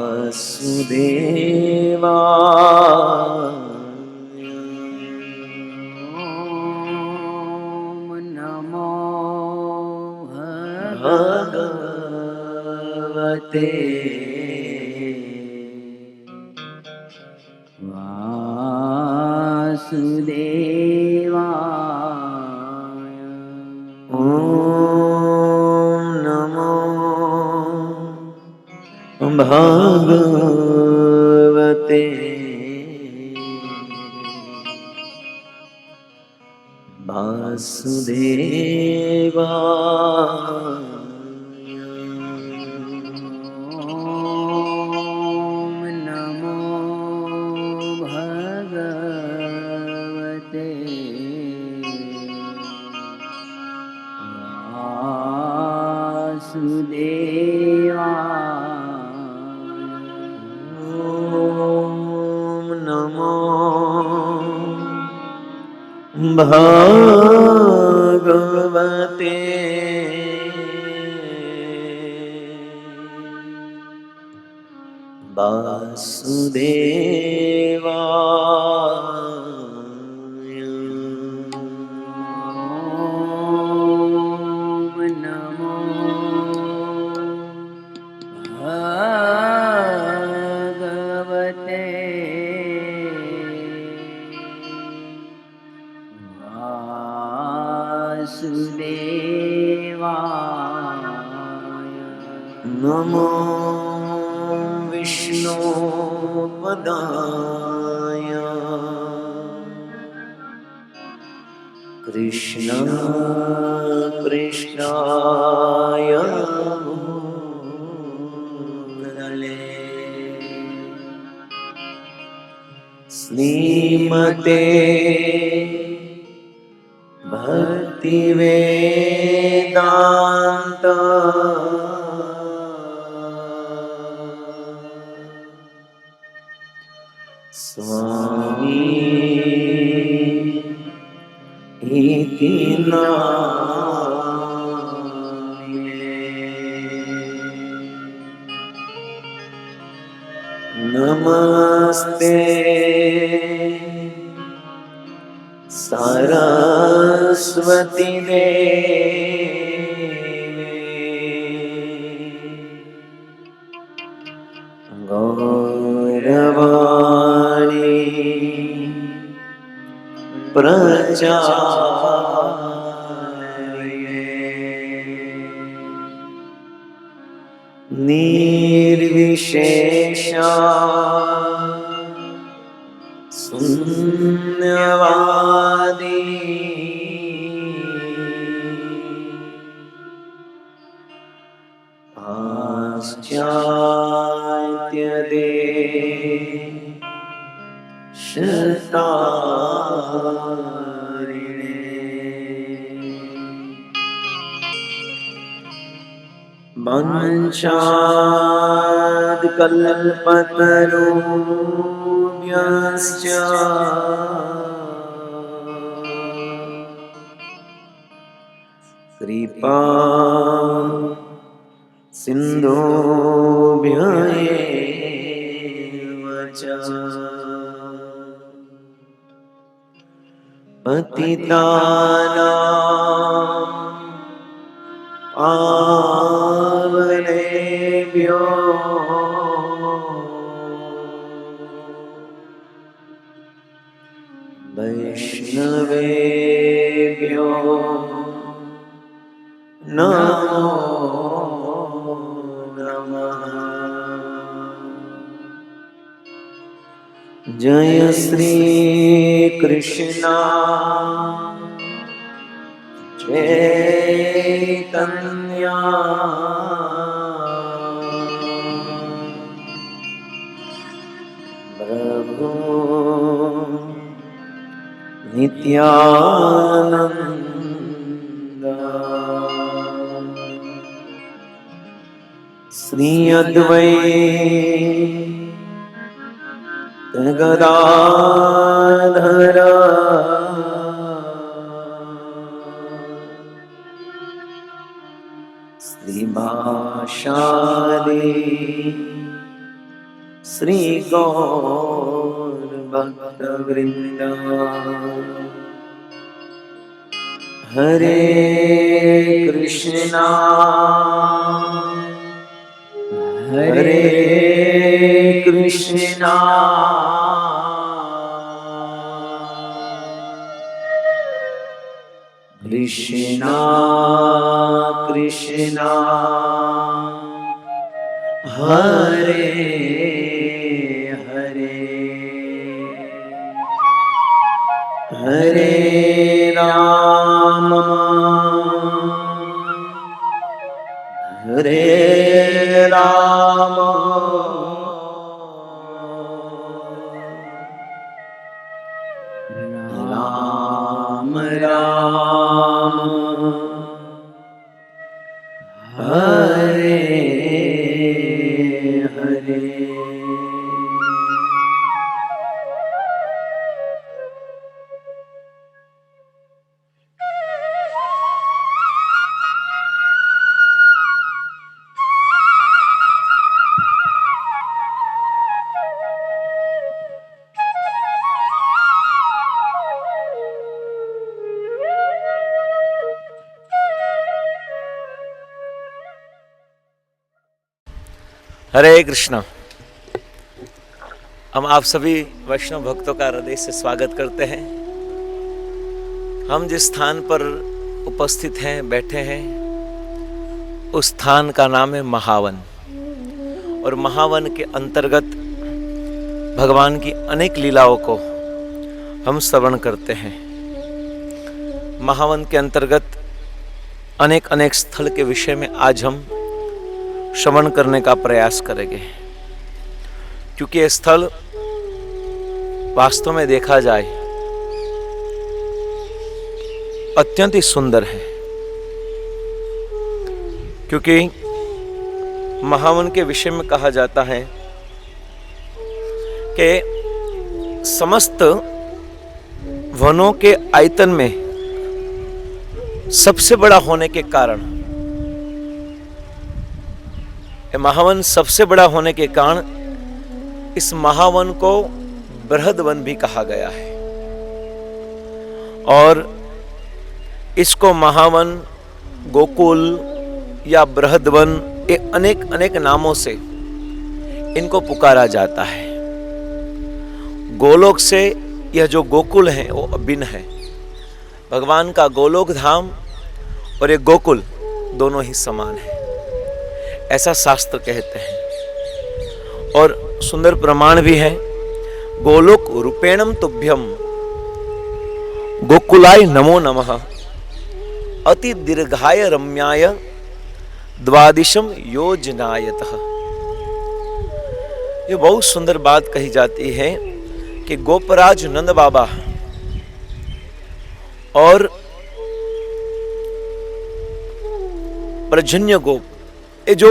वासुदेवाय नमो भगवते वासुदेवाय। ॐ नमो भगवते वासुदेवाय। नमो भगवते वासुदेवाय। ॐ नमो भगवते वासुदेवाय। नमो भगवते वासुदेवाय। नमो विष्णुपदाय कृष्ण कृष्णाय भूतले श्रीमते भक्तिवेदान्त स्वामी इति नामिने। नमस्ते सरस्वती देवे गौरवाणी प्रचारिणे निर्विशेषा शून्यवादी पाश्चात्यदेशतारिणे वंशाद्कल्पतरुभ्यश्च कृपा सिन्धुभ्य एव च पतितानां पावनेभ्यो वैष्णवेभ्यो नमो नमः। जय श्री कृष्ण चैतन्य प्रभु नित्यानंद श्री अद्वैत गदाधर श्रीवासादि श्री गौर भक्त वृंद। हरे कृष्णा हरे कृष्णा कृष्णा कृष्णा हरे हरे हरे राम हरे राम राम राम हरे हरे। हरे कृष्णा। हम आप सभी वैष्णव भक्तों का हृदय से स्वागत करते हैं। हम जिस स्थान पर उपस्थित हैं, बैठे हैं, उस स्थान का नाम है महावन। और महावन के अंतर्गत भगवान की अनेक लीलाओं को हम श्रवण करते हैं। महावन के अंतर्गत अनेक अनेक स्थल के विषय में आज हम श्रवण करने का प्रयास करेंगे, क्योंकि यह स्थल वास्तव में देखा जाए अत्यंत ही सुंदर है। क्योंकि महावन के विषय में कहा जाता है कि समस्त वनों के आयतन में सबसे बड़ा होने के कारण, महावन सबसे बड़ा होने के कारण इस महावन को बृहद वन भी कहा गया है। और इसको महावन, गोकुल या बृहद वन, ये अनेक अनेक नामों से इनको पुकारा जाता है। गोलोक से यह जो गोकुल है वो अभिन्न है। भगवान का गोलोक धाम और ये गोकुल दोनों ही समान है, ऐसा शास्त्र कहते हैं। और सुंदर प्रमाण भी है। गोलोक रूपेणम तुभ्यम गोकुलाय नमो नमः अति दीर्घाय रम्याय द्वादिशम योजनायतः। ये बहुत सुंदर बात कही जाती है कि गोपराज नंद बाबा और प्रजन्य गोप, ये जो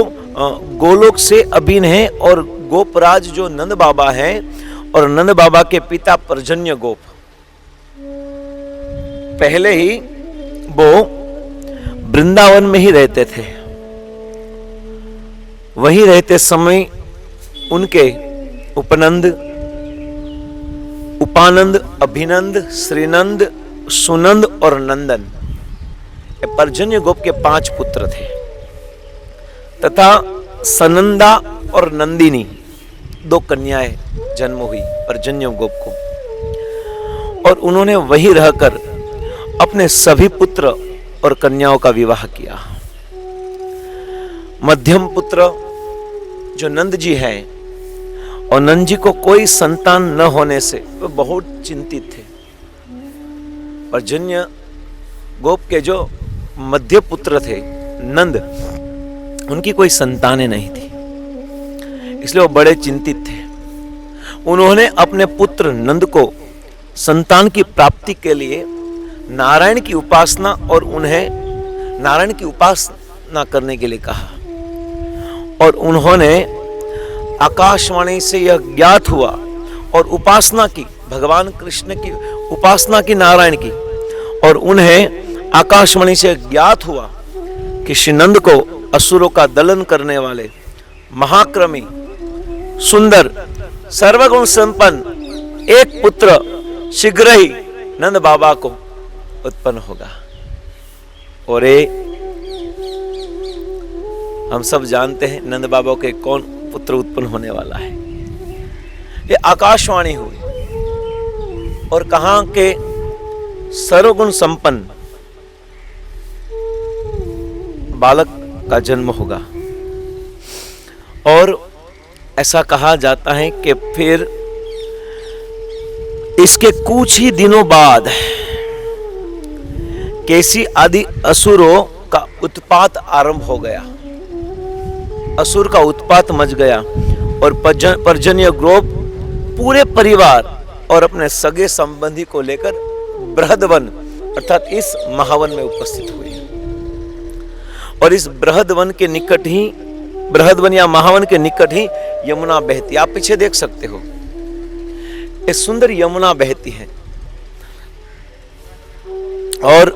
गोलोक से अभिन्न है, और गोपराज जो नंद बाबा हैं और नंद बाबा के पिता प्रजन्य गोप, पहले ही वो वृंदावन में ही रहते थे। वहीं रहते समय उनके उपनंद, उपानंद, अभिनंद, श्रीनंद, सुनंद और नंदन, ये प्रजन्य गोप के 5 पुत्र थे। तथा सनंदा और नंदिनी 2 कन्याएं जन्म हुई प्रजन्य गोप को। और उन्होंने वहीं रहकर अपने सभी पुत्र और कन्याओं का विवाह किया। मध्यम पुत्र जो नंद जी हैं, और नंद जी को कोई संतान न होने से वे बहुत चिंतित थे। प्रजन्य गोप के जो मध्य पुत्र थे नंद, उनकी कोई संतानें नहीं थी, इसलिए वो बड़े चिंतित थे। उन्होंने अपने पुत्र नंद को संतान की प्राप्ति के लिए नारायण की उपासना और उन्हें नारायण की उपासना करने के लिए कहा। और उन्होंने आकाशवाणी से यह ज्ञात हुआ और उपासना की, भगवान कृष्ण की उपासना की, नारायण की। और उन्हें आकाशवाणी से ज्ञात हुआ कि श्री नंद को असुरों का दलन करने वाले महाक्रमी सुंदर सर्वगुण संपन्न एक पुत्र शीघ्र ही नंद बाबा को उत्पन्न होगा। और ये हम सब जानते हैं नंद बाबा के कौन पुत्र उत्पन्न होने वाला है। ये आकाशवाणी हुई और कहां के सर्वगुण संपन्न बालक का जन्म होगा। और ऐसा कहा जाता है कि फिर इसके कुछ ही दिनों बाद केसी आदि असुरों का उत्पात आरंभ हो गया। असुर का उत्पात मच गया और पर्जन्य ग्रोप पूरे परिवार और अपने सगे संबंधी को लेकर बृहदवन अर्थात इस महावन में उपस्थित हुए। और इस बृहदवन के निकट ही, बृहदवन या महावन के निकट ही यमुना बहती। आप पीछे देख सकते हो, एक सुंदर यमुना बहती है और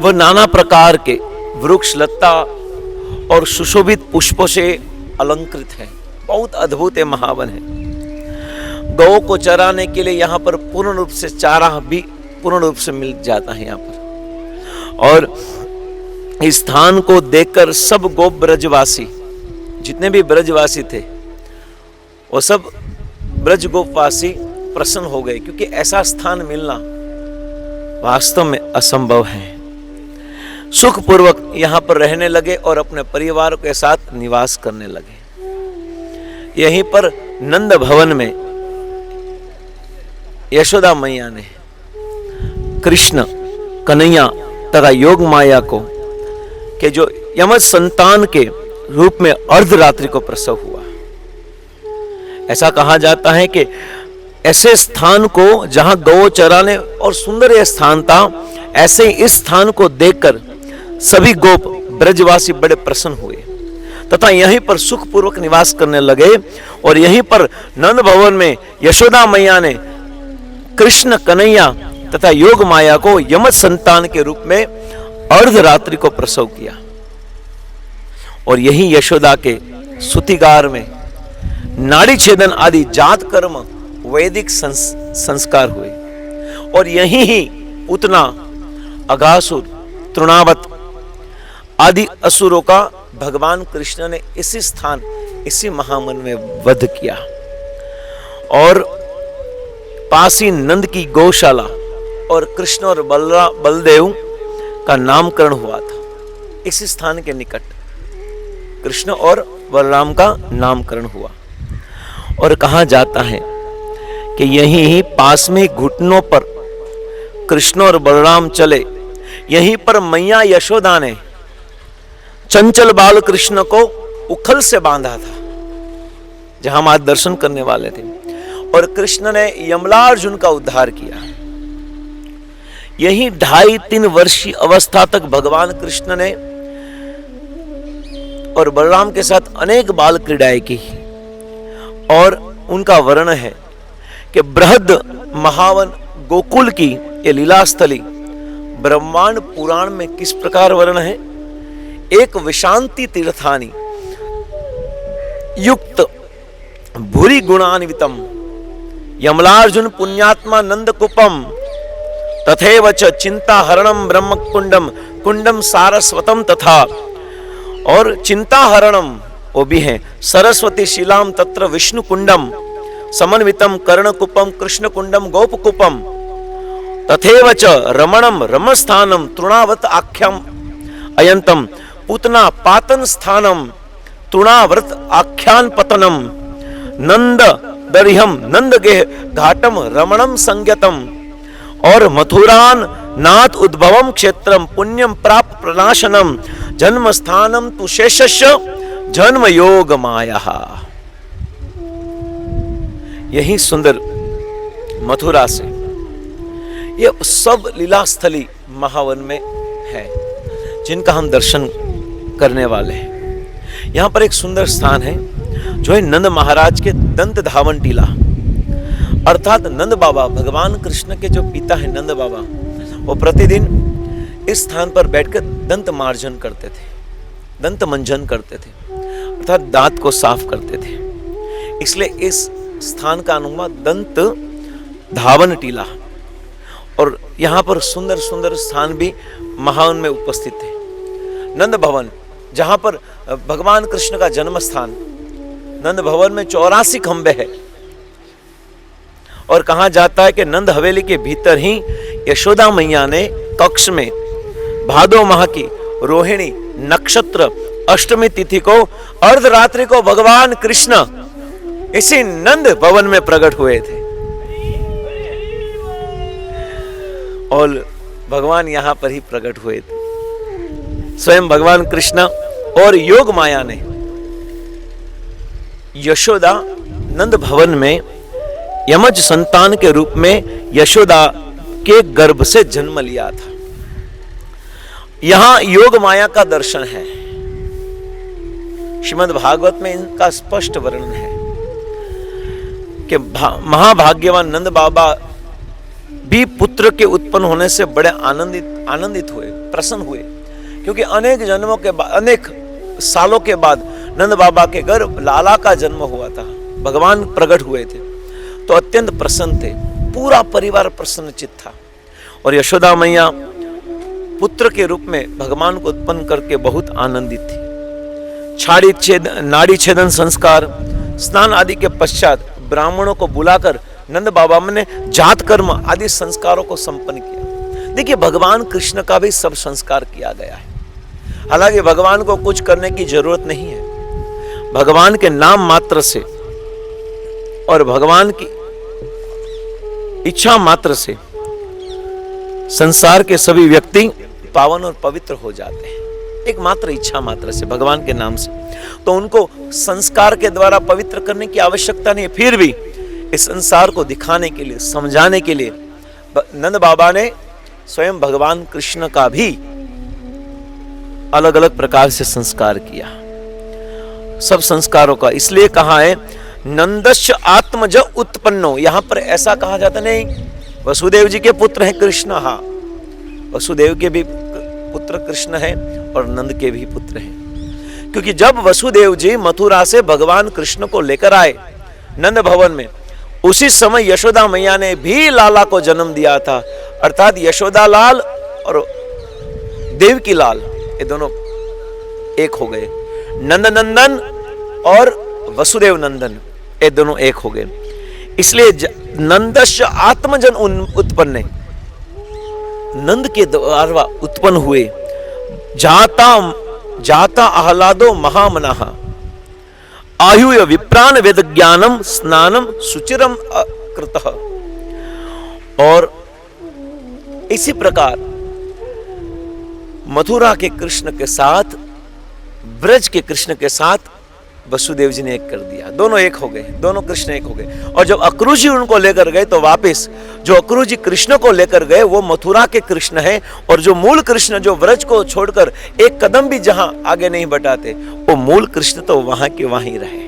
वह नाना प्रकार के वृक्ष लता और सुशोभित पुष्पों से अलंकृत है। बहुत अद्भुत है महावन है। गौ को चराने के लिए यहाँ पर पूर्ण रूप से चारा भी पूर्ण रूप से मिल जाता है यहाँ पर। और इस स्थान को देखकर सब गोप ब्रजवासी, जितने भी ब्रजवासी थे वो सब ब्रज गोपवासी प्रसन्न हो गए, क्योंकि ऐसा स्थान मिलना वास्तव में असंभव है। सुखपूर्वक यहाँ पर रहने लगे और अपने परिवार के साथ निवास करने लगे। यहीं पर नंद भवन में यशोदा मैया ने कृष्ण, कन्हैया तथा योग माया को के जो यमज संतान के रूप में अर्धरात्रि को प्रसव हुआ। ऐसा कहा जाता है कि ऐसे स्थान को जहां गौ चराने और सुंदर यह स्थान था, ऐसे ही इस स्थान को देखकर सभी गोप ब्रजवासी बड़े प्रसन्न हुए तथा यहीं पर सुखपूर्वक निवास करने लगे। और यहीं पर नंद भवन में यशोदा मैया ने कृष्ण, कन्हैया तथा योग माया को यमज संतान के रूप में अर्धरात्रि को प्रसव किया। और यही यशोदा के सुतिगार में नाड़ी छेदन आदि जात कर्म वैदिक संस्कार हुए। और यही ही पूतना, अघासुर, तृणावत आदि असुरों का भगवान कृष्ण ने इसी स्थान, इसी महावन में वध किया। और पासी नंद की गौशाला और कृष्ण और बलदेव का नामकरण हुआ था। इसी स्थान के निकट कृष्ण और बलराम का नामकरण हुआ। और कहा जाता है कि यहीं ही पास में घुटनों पर कृष्ण और बलराम चले। यहीं पर मैया यशोदा ने चंचल बाल कृष्ण को उखल से बांधा था, जहां हम आज दर्शन करने वाले थे। और कृष्ण ने यमलार्जुन का उद्धार किया। यही 2.5-3 वर्षीय अवस्था तक भगवान कृष्ण ने और बलराम के साथ अनेक बाल क्रीड़ाएं की। और उनका वर्णन है कि बृहद महावन गोकुल की ये लीला स्थली ब्रह्मांड पुराण में किस प्रकार वर्णन है। एक विशांति तीर्थानी युक्त भूरि गुणान्वितम यमलार्जुन पुण्यात्मा नंदकुपम तथैव च चिंता हरणम ब्रह्म कुंडम कुंडम सारस्वतम तथा। और चिंता हरणम वो भी है सरस्वती शिलाम तत्र विष्णु कुंडम समन्वितम कर्णकुपम कृष्ण कुंडम गोपकुपम तथैव च रमणम रमस्थानम तृणावत आख्याम अयंतम पूतना पातन स्थानम तृणाव्रत आख्यान पतनम नंद दरिहम नंद गेह घाटम रमणम संज्ञतम। और मथुरान नाथ उद्भवम क्षेत्रम पुण्यम प्राप्त प्रणाशनम जन्म स्थानम तु शेषस्य जन्म योग माया। यही सुंदर मथुरा से ये सब लीला स्थली महावन में है, जिनका हम दर्शन करने वाले हैं। यहां पर एक सुंदर स्थान है जो है नंद महाराज के दंत धावन टीला, अर्थात नंद बाबा भगवान कृष्ण के जो पिता है नंद बाबा, वो प्रतिदिन इस स्थान पर बैठकर दंत मार्जन करते थे, दंत मंजन करते थे। अर्थात दांत को साफ करते थे। इसलिए इस स्थान का नाम हुआ दंत धावन टीला। और यहाँ पर सुंदर सुंदर स्थान भी महान में उपस्थित थे। नंद भवन, जहाँ पर भगवान कृष्ण का जन्म स्थान, नंद भवन में 84 खंबे हैं। और कहा जाता है कि नंद हवेली के भीतर ही यशोदा मैया ने कक्ष में भादो माह की रोहिणी नक्षत्र अष्टमी तिथि को अर्धरात्रि को भगवान कृष्ण इसी नंद भवन में प्रकट हुए थे। और भगवान यहां पर ही प्रकट हुए थे। स्वयं भगवान कृष्ण और योग माया ने यशोदा नंद भवन में यमज संतान के रूप में यशोदा के गर्भ से जन्म लिया था। यहां योग माया का दर्शन है। श्रीमद् भागवत में इनका स्पष्ट वर्णन है कि महाभाग्यवान नंद बाबा भी पुत्र के उत्पन्न होने से बड़े आनंदित हुए, प्रसन्न हुए, क्योंकि अनेक जन्मों के बाद, अनेक सालों के बाद नंद बाबा के गर्भ लाला का जन्म हुआ था। भगवान प्रकट हुए थे तो अत्यंत प्रसन्न थे। पूरा परिवार प्रसन्नचित्त था। और यशोदा मैया पुत्र के रूप में भगवान को उत्पन्न करके बहुत आनंदित थी। नाड़ी छेदन संस्कार, स्नान आदि के पश्चात ब्राह्मणों को बुलाकर नंद बाबा ने जात कर्म आदि संस्कारों को संपन्न किया। देखिए, भगवान कृष्ण का भी सब संस्कार किया गया है। हालांकि भगवान को कुछ करने की जरूरत नहीं है। भगवान के नाम मात्र से और भगवान की इच्छा मात्र से संसार के सभी व्यक्ति पावन और पवित्र हो जाते हैं। एक मात्र इच्छा मात्र से, भगवान के नाम से। तो उनको संस्कार के द्वारा पवित्र करने की आवश्यकता नहीं है। फिर भी इस संसार को दिखाने के लिए, समझाने के लिए नंद बाबा ने स्वयं भगवान कृष्ण का भी अलग अलग प्रकार से संस्कार किया, सब संस्कारों का। इसलिए कहा है नंदश्च आत्मज उत्पन्नो। यहां पर ऐसा कहा जाता नहीं वसुदेव जी के पुत्र हैं कृष्ण। हाँ, वसुदेव के भी पुत्र कृष्ण हैं और नंद के भी पुत्र हैं। क्योंकि जब वसुदेव जी मथुरा से भगवान कृष्ण को लेकर आए नंद भवन में, उसी समय यशोदा मैया ने भी लाला को जन्म दिया था। अर्थात यशोदा लाल और देवकी लाल, ये दोनों एक हो गए। नंद नंदन और वसुदेव नंदन, ये दोनों एक हो गए। इसलिए नंदश्च आत्मजन उत्पन्न, नंद के द्वारा उत्पन्न हुए। जाता आह्लादो महामनः आयुय विप्राण वेद ज्ञानम स्नानम सुचिरम कृतः। और इसी प्रकार मथुरा के कृष्ण के साथ, ब्रज के कृष्ण के साथ वसुदेव जी ने एक कर दिया। दोनों एक हो गए, दोनों कृष्ण एक हो गए। और जब अक्रूर जी उनको लेकर गए तो वापस जो अक्रूर जी कृष्ण को लेकर गए वो मथुरा के कृष्ण हैं। और जो मूल कृष्ण जो व्रज को छोड़कर एक कदम भी जहां आगे नहीं बढ़ाते, वो मूल कृष्ण तो वहां के वहीं रहे।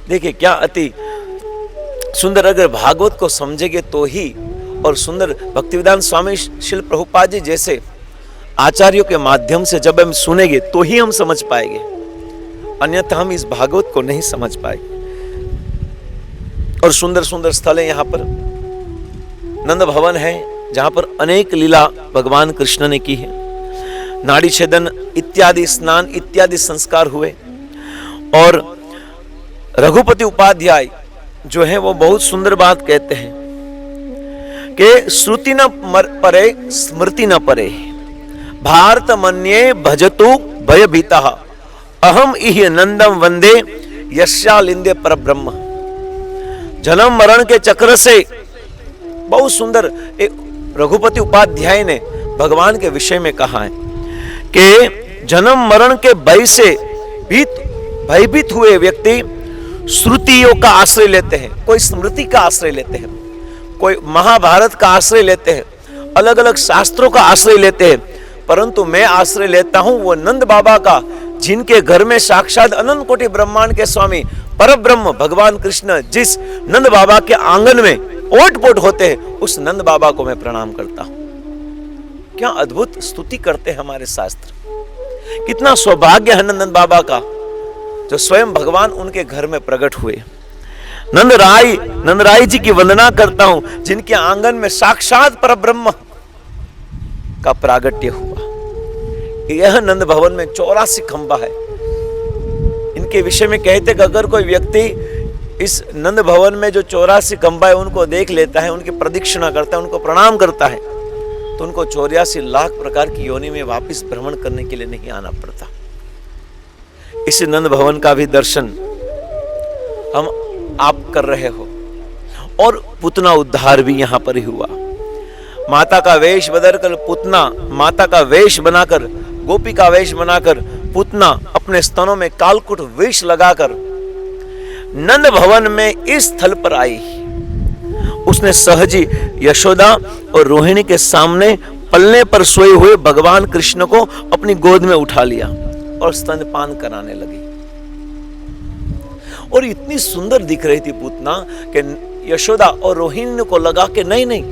देखिए क्या अति सुंदर, अगर भागवत को समझेंगे तो ही, और सुंदर भक्तिवेदांत स्वामी शिल प्रभुपाद जी जैसे आचार्यों के माध्यम से जब हम सुनेंगे तो ही हम समझ पाएंगे, अन्यथा हम इस भागवत को नहीं समझ पाएंगे। और सुंदर सुंदर स्थल है यहाँ पर। नंद भवन है जहां पर अनेक लीला भगवान कृष्ण ने की है। नाड़ी छेदन इत्यादि, स्नान इत्यादि संस्कार हुए। और रघुपति उपाध्याय जो है वो बहुत सुंदर बात कहते हैं कि श्रुति न परे स्मृति न परे, भारत मन्ये भजतु भयभीतः, अहम इह नंदम वंदे यस्यालिंदे परब्रह्म। जन्म मरण के चक्र से बहुत सुंदर रघुपति उपाध्याय ने भगवान के विषय में कहा है कि जन्म मरण के भय से भयभीत हुए व्यक्ति श्रुतियों का आश्रय लेते हैं, कोई स्मृति का आश्रय लेते हैं, कोई महाभारत का आश्रय लेते हैं, अलग अलग शास्त्रों का आश्रय लेते हैं। परंतु मैं आश्रय लेता हूं वो नंद बाबा का, जिनके घर में साक्षात अनंत कोटि ब्रह्मांड के स्वामी परब्रह्म भगवान कृष्ण जिस नंद बाबा के आंगन में ओट-पोट होते हैं, उस नंद बाबा को मैं प्रणाम करता हूं। क्या अद्भुत स्तुति करते हैं हमारे शास्त्र। कितना सौभाग्य है नंद बाबा का, जो स्वयं भगवान उनके घर में प्रकट हुए। नंद राय जी की वंदना करता हूं, जिनके आंगन में साक्षात परब्रह्म का प्रागट्य हुआ। यह नंद भवन में 84 खंबा है। इनके विषय में कहते कि अगर कोई व्यक्ति इस नंद भवन में जो 84 खंबा है उनको देख लेता है, उनकी प्रदक्षिणा करता है, उनको प्रणाम करता है, तो उनको 84 लाख प्रकार की योनि में वापस भ्रमण करने के लिए नहीं आना पड़ता। इस नंद भवन का भी दर्शन हम आप कर रहे हो। और पुतना उद्धार भी यहां पर ही हुआ। माता का वेश बदलकर पुतना, माता का वेश बनाकर, गोपी का वेश बनाकर पुतना अपने स्तनों में कालकुट विष लगाकर नंद भवन में इस स्थल पर आई। उसने सहजी यशोदा और रोहिणी के सामने पलने पर सोए हुए भगवान कृष्ण को अपनी गोद में उठा लिया और स्तनपान कराने लगी। और इतनी सुंदर दिख रही थी पुतना कि यशोदा और रोहिणी को लगा कि नहीं,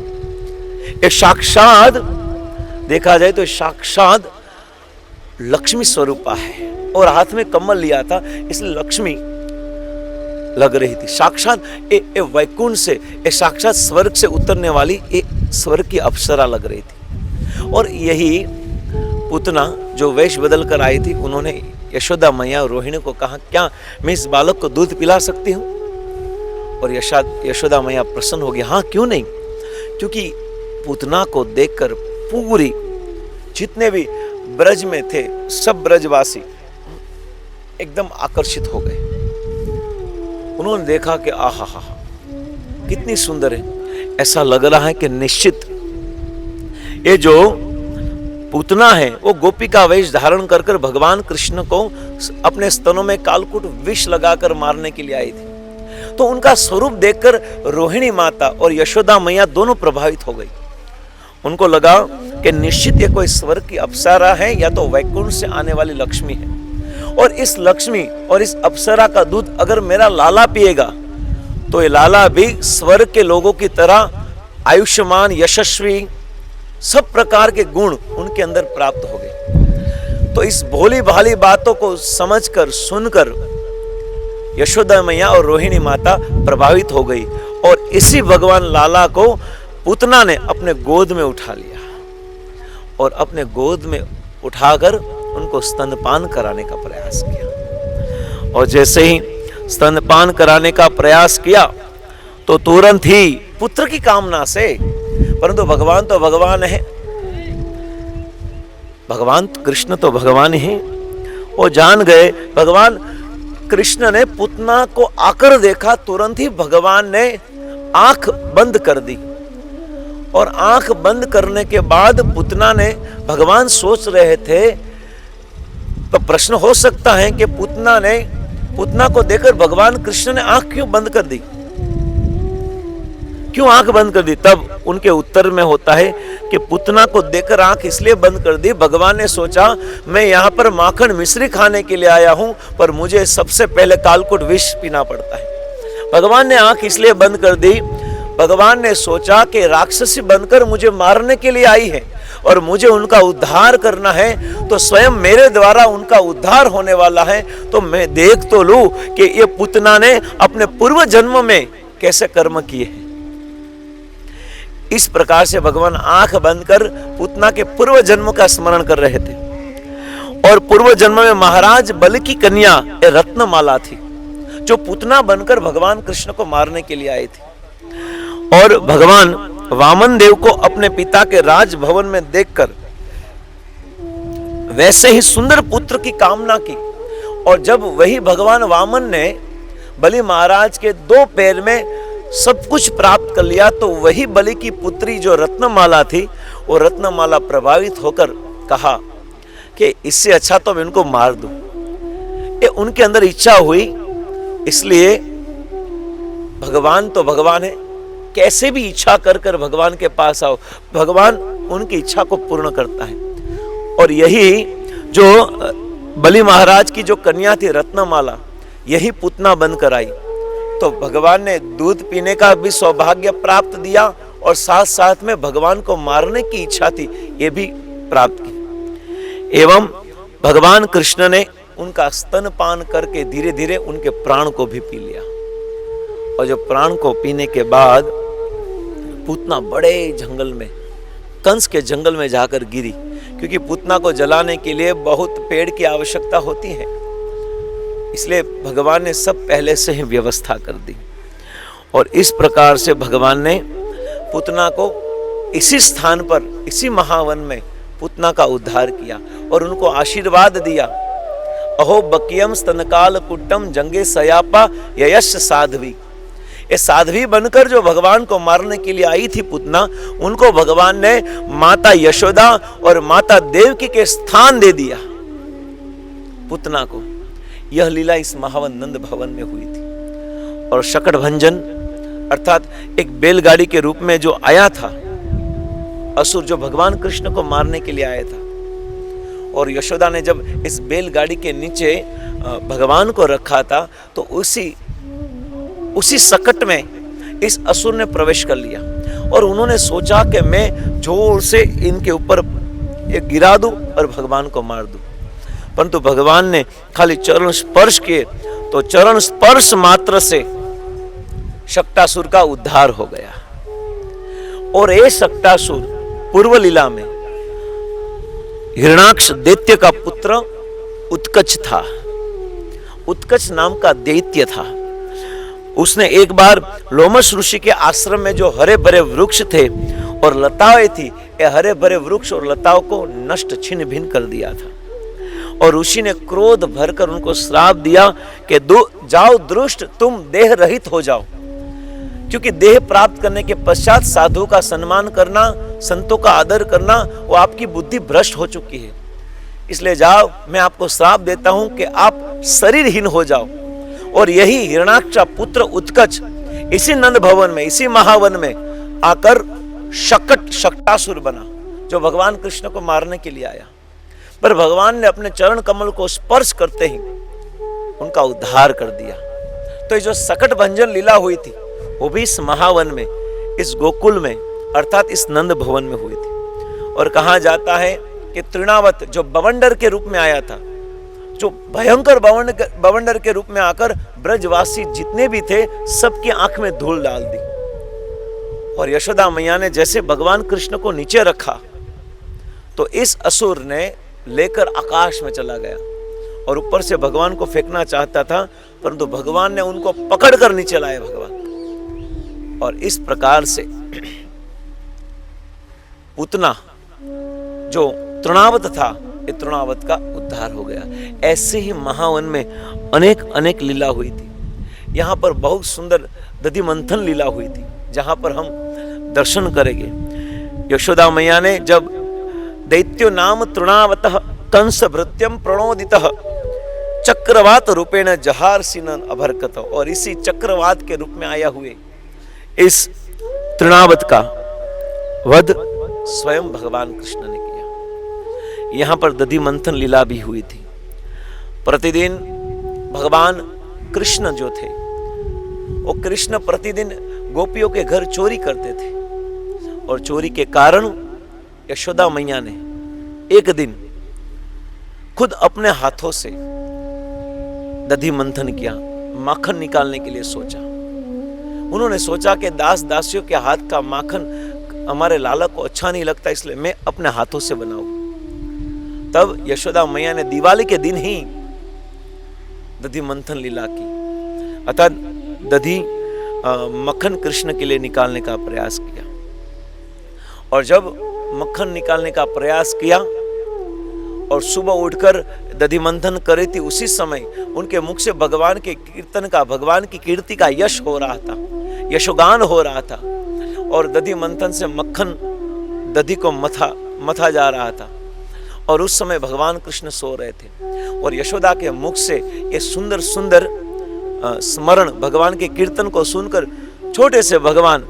ये साक्षात, देखा जाए तो साक्षात लक्ष्मी स्वरूपा है। और हाथ में कमल लिया था, इसलिए लक्ष्मी लग रही थी। साक्षात ये वैकुंठ से, ये साक्षात स्वर्ग से उतरने वाली ये स्वर्ग की अप्सरा लग रही थी। और यही पुतना जो वेश बदल कर आई थी, उन्होंने यशोदा मैया और रोहिणी को कहा, क्या मैं इस बालक को दूध पिला सकती हूँ? और यशोदा मैया प्रसन्न हो गई, हाँ क्यों नहीं। क्योंकि पुतना को देखकर पूरी जितने भी ब्रज में थे सब ब्रजवासी एकदम आकर्षित हो गए। उन्होंने देखा कि आहा हा कितनी सुंदर है। ऐसा लग रहा है कि निश्चित ये जो पुतना है वो गोपी का वेश धारण कर भगवान कृष्ण को अपने स्तनों में कालकुट विष लगाकर मारने के लिए आई थी। तो उनका स्वरूप देखकर रोहिणी माता और यशोदा मैया दोनों प्रभावित हो गई। उनको लगा कि निश्चित ये कोई स्वर्ग की अप्सरा है या तो वैकुंठ से आने वाली लक्ष्मी है। और इस लक्ष्मी और इस अप्सरा का दूध अगर मेरा लाला पिएगा तो ये लाला भी स्वर्ग के लोगों की तरह आयुष्मान, यशस्वी, सब प्रकार के गुण उनके अंदर प्राप्त हो गए। तो इस भोली भाली बातों को समझकर, सुनकर यशोदा मैया और रोहिणी माता प्रभावित हो गई। और इसी भगवान लाला को पुतना ने अपने गोद में उठा लिया और अपने गोद में उठाकर उनको स्तनपान कराने का प्रयास किया। और जैसे ही स्तनपान कराने का प्रयास किया तो तुरंत ही पुत्र की कामना से, परंतु भगवान तो भगवान है, भगवान कृष्ण तो भगवान ही, वो जान गए। भगवान कृष्ण ने पुतना को आकर देखा, तुरंत ही भगवान ने आंख बंद कर दी। और आंख बंद करने के बाद पुतना ने, भगवान सोच रहे थे, तो प्रश्न हो सकता है कि पुतना को देखकर भगवान कृष्ण ने आंख क्यों बंद कर दी, क्यों आंख बंद कर दी? तब उनके उत्तर में होता है कि पुतना को देखकर आंख इसलिए बंद कर दी, भगवान ने सोचा मैं यहाँ पर माखन मिश्री खाने के लिए आया हूं, पर मुझे सबसे पहले कालकुट विष पीना पड़ता है। भगवान ने आंख इसलिए बंद कर दी, भगवान ने सोचा कि राक्षसी बनकर मुझे मारने के लिए आई है और मुझे उनका उद्धार करना है, तो स्वयं मेरे द्वारा उनका उद्धार होने वाला है, तो मैं देख तो लूं कि ये पुतना ने अपने पूर्व जन्म में कैसे कर्म किए हैं। इस प्रकार से भगवान आंख बंद कर पुतना के पूर्व जन्म का स्मरण कर रहे थे। और पूर्व जन्म में महाराज बलि की कन्या रत्नमाला थी, जो पुतना बनकर भगवान कृष्ण को मारने के लिए आई थी। और भगवान वामन देव को अपने पिता के राजभवन में देखकर वैसे ही सुंदर पुत्र की कामना की। और जब वही भगवान वामन ने बलि महाराज के 2 पैर में सब कुछ प्राप्त कर लिया, तो वही बलि की पुत्री जो रत्नमाला थी, वो रत्नमाला प्रभावित होकर कहा कि इससे अच्छा तो मैं इनको मार दूं। ये उनके अंदर इच्छा हुई, इसलिए भगवान तो भगवान है, कैसे भी इच्छा कर कर भगवान के पास आओ, भगवान उनकी इच्छा को पूर्ण करता है। और यही जो बलि महाराज की जो कन्या थी रत्नमाला, यही पुतना बनकर आई, तो भगवान ने दूध पीने का भी सौभाग्य प्राप्त दिया और साथ साथ में भगवान को मारने की इच्छा थी, ये भी प्राप्त की। एवं भगवान कृष्ण ने उनका स्तनपान करके धीरे धीरे उनके प्राण को भी पी लिया। और जब प्राण को पीने के बाद पूतना बड़े जंगल में, कंस के जंगल में जाकर गिरी, क्योंकि पूतना को जलाने के लिए बहुत पेड़ की आवश्यकता होती है। इसलिए भगवान ने सब पहले से ही व्यवस्था कर दी। और इस प्रकार से भगवान ने पूतना को इसी स्थान पर, इसी महावन में पूतना का उद्धार किया और उनको आशीर्वाद दिया। अहो बकियम स्तनकाल कुट्टम जंगे सयापा ययश साध्वी। ये साध्वी बनकर जो भगवान को मारने के लिए आई थी पूतना, उनको भगवान ने माता यशोदा और माता देवकी के स्थान दे दिया पूतना को। यह लीला इस महावन नंद भवन में हुई थी। और शकट भंजन अर्थात एक बैलगाड़ी के रूप में जो आया था असुर, जो भगवान कृष्ण को मारने के लिए आया था, और यशोदा ने जब इस बैलगाड़ी के नीचे भगवान को रखा था, तो उसी सकट में इस असुर ने प्रवेश कर लिया। और उन्होंने सोचा कि मैं जोर से इनके ऊपर एक गिरा दूं और भगवान को मार दूं, परंतु भगवान ने खाली चरण स्पर्श किए तो चरण स्पर्श मात्र से शक्टासुर का उद्धार हो गया। और ये शक्टासुर पूर्व लीला में हिरणाक्ष दैत्य का पुत्र उत्कच था। उत्कच नाम का दैत्य था। उसने एक बार लोमश ऋषि के आश्रम में जो हरे भरे वृक्ष थे और लताएं थी, ये हरे भरे वृक्ष और लताओं को नष्ट छिन्न भिन्न कर दिया था। और ऋषि ने क्रोध भरकर उनको श्राप दिया कि जाओ दुष्ट, तुम देह रहित हो जाओ, क्योंकि देह प्राप्त करने के पश्चात साधु का सम्मान करना, संतों का आदर करना, वो आपकी बुद्धि भ्रष्ट हो चुकी है। इसलिए जाओ, मैं आपको श्राप देता हूं कि आप शरीरहीन हो जाओ। और यही हिरणाक्ष पुत्र उत्कच इसी नंद भवन में, इसी महावन में आकर शक्टासुर बना, जो भगवान कृष्ण को मारने के लिए आया। पर भगवान ने अपने चरण कमल को स्पर्श करते ही उनका उद्धार कर दिया। तो ये जो सकट भंजन लीला हुई थी, वो भी इस महावन में, इस गोकुल में, अर्थात इस नंद भवन में हुई थी। और कहा जाता है कि तृणावत जो बवंडर के रूप में आया था, जो भयंकर बवंडर के रूप में आकर ब्रजवासी जितने भी थे सबकी आंख में धूल डाल दी। और यशोदा मैया ने जैसे भगवान कृष्ण को नीचे रखा, तो इस असुर ने लेकर आकाश में चला गया और ऊपर से भगवान को फेंकना चाहता था, परंतु भगवान ने उनको पकड़कर नीचे लाए भगवान। और इस प्रकार से पूतना जो तृणावत था, ये तृणावत का उद्धार हो गया। ऐसे ही महावन में अनेक अनेक लीला हुई थी। यहाँ पर बहुत सुंदर दधि मंथन लीला हुई थी, जहां पर हम दर्शन करेंगे। यशोदा मैया ने जब दैत्यो नाम तृणावतः कंस भृत्यम प्रणोदितः चक्रवात रूपेण जहारसिनन अभरकत, और इसी चक्रवात के रूप में आया हुए इस तृणावत का वध स्वयं भगवान कृष्ण ने किया। यहां पर दधि मंथन लीला भी हुई थी। प्रतिदिन भगवान कृष्ण जो थे, वो कृष्ण प्रतिदिन गोपियों के घर चोरी करते थे, और चोरी के कारण यशोदा मैया ने एक दिन खुद अपने हाथों से दधि मंथन किया, माखन निकालने के लिए सोचा। उन्होंने सोचा कि दास दासियों के हाथ का माखन हमारे लाला को अच्छा नहीं लगता, इसलिए मैं अपने हाथों से बनाऊं। तब यशोदा मैया ने दिवाली के दिन ही दधि मंथन लीला की, अर्थात दधि मक्खन कृष्ण के लिए निकालने का प्रयास किया। और जब मक्खन निकालने का प्रयास किया और सुबह उठकर दधि मंथन करे थी, उसी समय उनके मुख से भगवान के कीर्तन का, भगवान की कीर्ति का यश हो रहा था, यशोगान हो रहा था, और दधि मंथन से मक्खन दधि को मथा जा रहा था। और उस समय भगवान कृष्ण सो रहे थे, और यशोदा के मुख से ये सुंदर सुंदर स्मरण, भगवान के कीर्तन को सुनकर छोटे से भगवान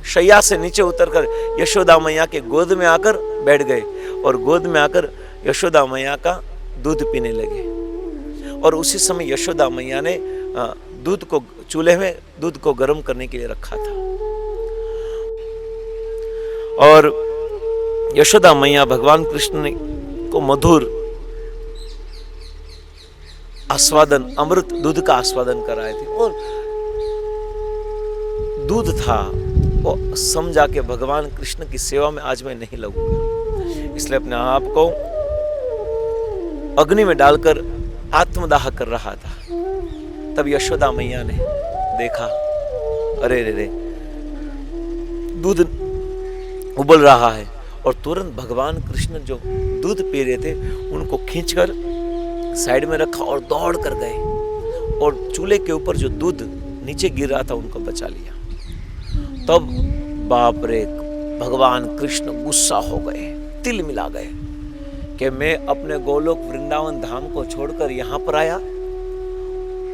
शैया से नीचे उतरकर यशोदा मैया के गोद में आकर बैठ गए, और गोद में आकर यशोदा मैया का दूध पीने लगे। और उसी समय यशोदा मैया ने दूध को, चूल्हे में दूध को गर्म करने के लिए रखा था, और यशोदा मैया भगवान कृष्ण को मधुर आस्वादन, अमृत दूध का आस्वादन कर रहे थे और दूध था वो समझा के भगवान कृष्ण की सेवा में आज मैं नहीं लगूंगा, इसलिए अपने आप को अग्नि में डालकर आत्मदाह कर रहा था। तब यशोदा मैया ने देखा, अरे रे रे दूध उबल रहा है, और तुरंत भगवान कृष्ण जो दूध पी रहे थे उनको खींचकर साइड में रखा और दौड़ कर गए और चूल्हे के ऊपर जो दूध नीचे गिर रहा था उनको बचा लिया। तब बाप रे, भगवान कृष्ण गुस्सा हो गए, तिल मिला गए कि मैं अपने गोलोक वृंदावन धाम को छोड़कर यहां पर आया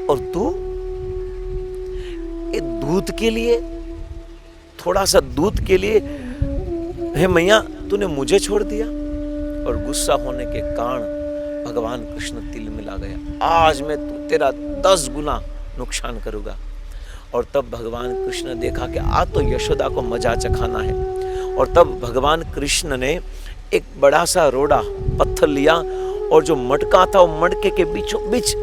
और तू ये दूध के लिए, थोड़ा सा दूध के लिए, हे मैया तूने मुझे छोड़ दिया। और गुस्सा होने के कारण भगवान कृष्ण तिल मिला गया, आज मैं तेरा 10 गुना नुकसान करूंगा। और तब भगवान कृष्ण ने देखा कि आज तो यशोदा को मजा चखाना है, और तब भगवान कृष्ण ने एक बड़ा सा रोड़ा पत्थर लिया और जो मटका था वो मटके के बीचों बीच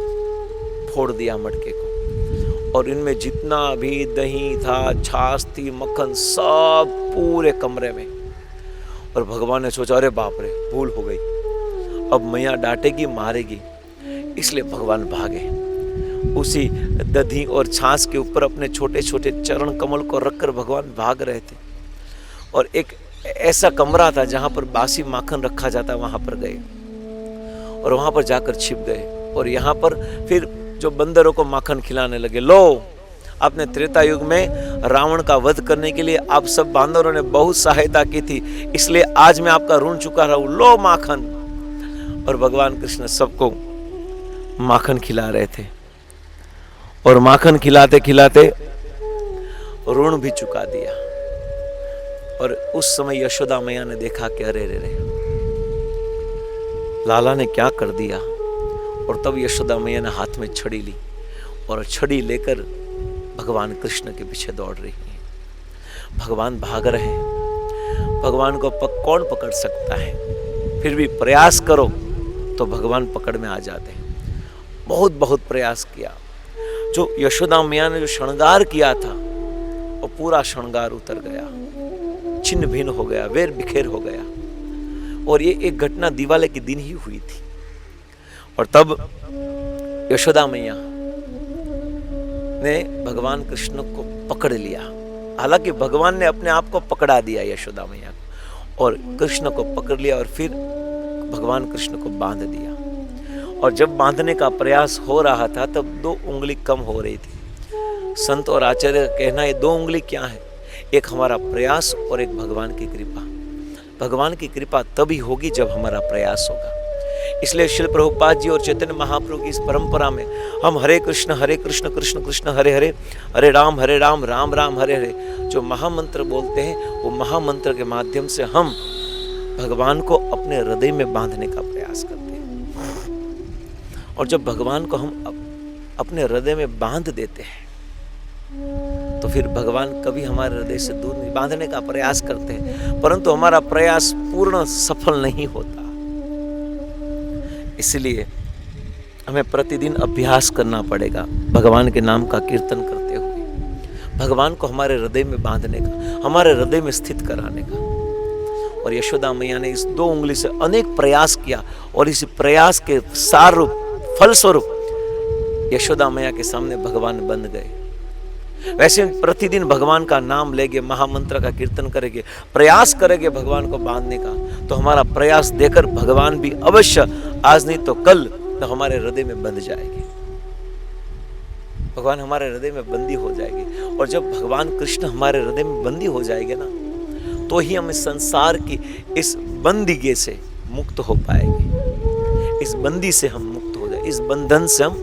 फोड़ दिया मटके को, और इनमें जितना भी दही था, छाछ थी, मक्खन, सब पूरे कमरे में। और भगवान ने सोचा, अरे बाप रे, भूल हो गई, अब मैया डांटेगी, मारेगी, इसलिए भगवान भागे। उसी दही और छाछ के ऊपर अपने छोटे छोटे चरण कमल को रखकर भगवान भाग रहे थे। और एक ऐसा कमरा था जहां पर बासी माखन रखा जाता, वहां पर गए और वहां पर जाकर छिप गए। और यहाँ पर फिर जो बंदरों को माखन खिलाने लगे। लो, आपने त्रेता युग में रावण का वध करने के लिए आप सब बांदरों ने बहुत सहायता की थी, इसलिए आज मैं आपका ऋण चुका रहा हूं, लो माखन। और भगवान कृष्ण सबको माखन खिला रहे थे, और माखन खिलाते खिलाते ऋण भी चुका दिया। और उस समय यशोदा मैया ने देखा कि अरे रे रे, लाला ने क्या कर दिया। और तब यशोदा मैया ने हाथ में छड़ी ली और छड़ी लेकर भगवान कृष्ण के पीछे दौड़ रही है। भगवान भाग रहे हैं, भगवान को कौन पकड़ सकता है, फिर भी प्रयास करो तो भगवान पकड़ में आ जाते हैं। बहुत बहुत प्रयास किया, जो यशोदा मैया ने जो श्रृंगार किया था वो पूरा श्रृंगार उतर गया, छिन्न भिन्न हो गया, वेर बिखेर हो गया। और ये एक घटना दिवाली के दिन ही हुई थी। और तब यशोदा मैया ने भगवान कृष्ण को पकड़ लिया। हालांकि भगवान ने अपने आप को पकड़ा दिया यशोदा मैया को, और कृष्ण को पकड़ लिया और फिर भगवान कृष्ण को बांध दिया। और जब बांधने का प्रयास हो रहा था तब 2 उंगली कम हो रही थी। संत और आचार्य का कहना है 2 उंगली क्या है, एक हमारा प्रयास और एक भगवान की कृपा। भगवान की कृपा तभी होगी जब हमारा प्रयास होगा। इसलिए श्रील प्रभुपाद जी और चैतन्य महाप्रभु की इस परंपरा में हम हरे कृष्ण कृष्ण कृष्ण हरे हरे, हरे राम राम राम हरे हरे, जो महामंत्र बोलते हैं वो महामंत्र के माध्यम से हम भगवान को अपने हृदय में बांधने का प्रयास करते हैं। और जब भगवान को हम अपने हृदय में बांध देते हैं तो फिर भगवान कभी हमारे हृदय से दूर नहीं। बांधने का प्रयास करते हैं परंतु हमारा प्रयास पूर्ण सफल नहीं होता। इसलिए हमें प्रतिदिन अभ्यास करना पड़ेगा भगवान के नाम का कीर्तन करते हुए, भगवान को हमारे हृदय में बांधने का, हमारे हृदय में स्थित कराने का। और यशोदा मैया ने इस 2 उंगली से अनेक प्रयास किया और इस प्रयास के सार रूप फलस्वरूप यशोदा मैया के सामने भगवान बन गए। वैसे प्रतिदिन भगवान का नाम लेंगे, महामंत्र का कीर्तन करेंगे, प्रयास करेंगे भगवान को बांधने का, तो हमारा प्रयास देकर भगवान भी अवश्य आज नहीं तो कल तो हमारे हृदय में बंध जाएंगे। भगवान हमारे हृदय में बंदी हो जाएगी। और जब भगवान कृष्ण हमारे हृदय में बंदी हो जाएंगे ना, तो ही हम इस संसार की इस बंदिगे से मुक्त हो पाएंगे। इस बंदी से हम मुक्त हो जाए, इस बंधन से हम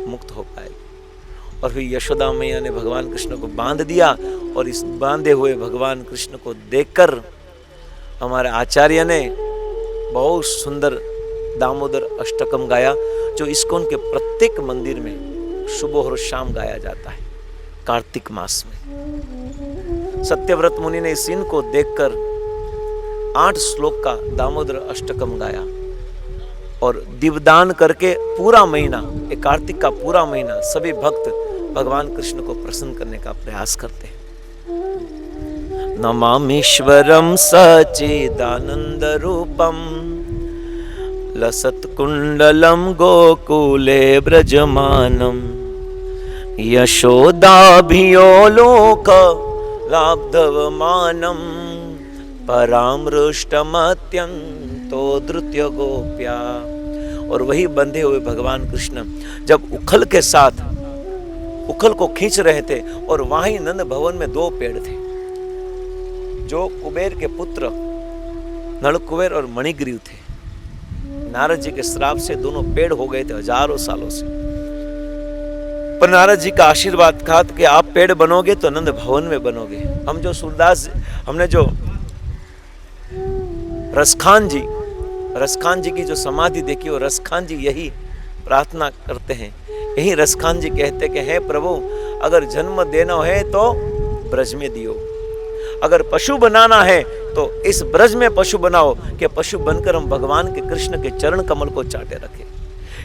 मुक्त हो पाएंगे। और फिर यशोदा मैया ने भगवान कृष्ण को बांध दिया और इस बांधे हुए भगवान कृष्ण को देखकर हमारे आचार्य ने बहुत सुंदर दामोदर अष्टकम गाया, जो इस्कॉन के प्रत्येक मंदिर में सुबह और शाम गाया जाता है कार्तिक मास में। सत्यव्रत मुनि ने इस सीन को देखकर 8 श्लोक का दामोदर अष्टकम गाया और दीपदान करके पूरा महीना, ये कार्तिक का पूरा महीना सभी भक्त भगवान कृष्ण को प्रसन्न करने का प्रयास करते हैं। नमामीश्वरम सच्चिदानंद रूपम लसत्कुंडलम गोकुले ब्रजमानम यशोदाभियो लोक लाब्धवमानम परामृष्टमत्यंतो धृत्य गोप्या। और वही बंधे हुए भगवान कृष्ण जब उखल के साथ उखल को खींच रहे थे, और वहां ही नंद भवन में 2 पेड़ थे जो कुबेर के पुत्र नल कुबेर और मणिग्रीव थे। नारद जी के श्राप से दोनों पेड़ हो गए थे हजारों सालों से, पर नारद जी का आशीर्वाद था कि आप पेड़ बनोगे तो नंद भवन में बनोगे। हम जो सूरदास, हमने जो रसखान जी की जो समाधि देखी, और रसखान जी यही प्रार्थना करते हैं, यही रसखान जी कहते कि हे प्रभु, अगर जन्म देना है तो ब्रज में दियो, अगर पशु बनाना है तो इस ब्रज में पशु बनाओ कि पशु बनकर हम भगवान के कृष्ण के चरण कमल को चाटे रखें।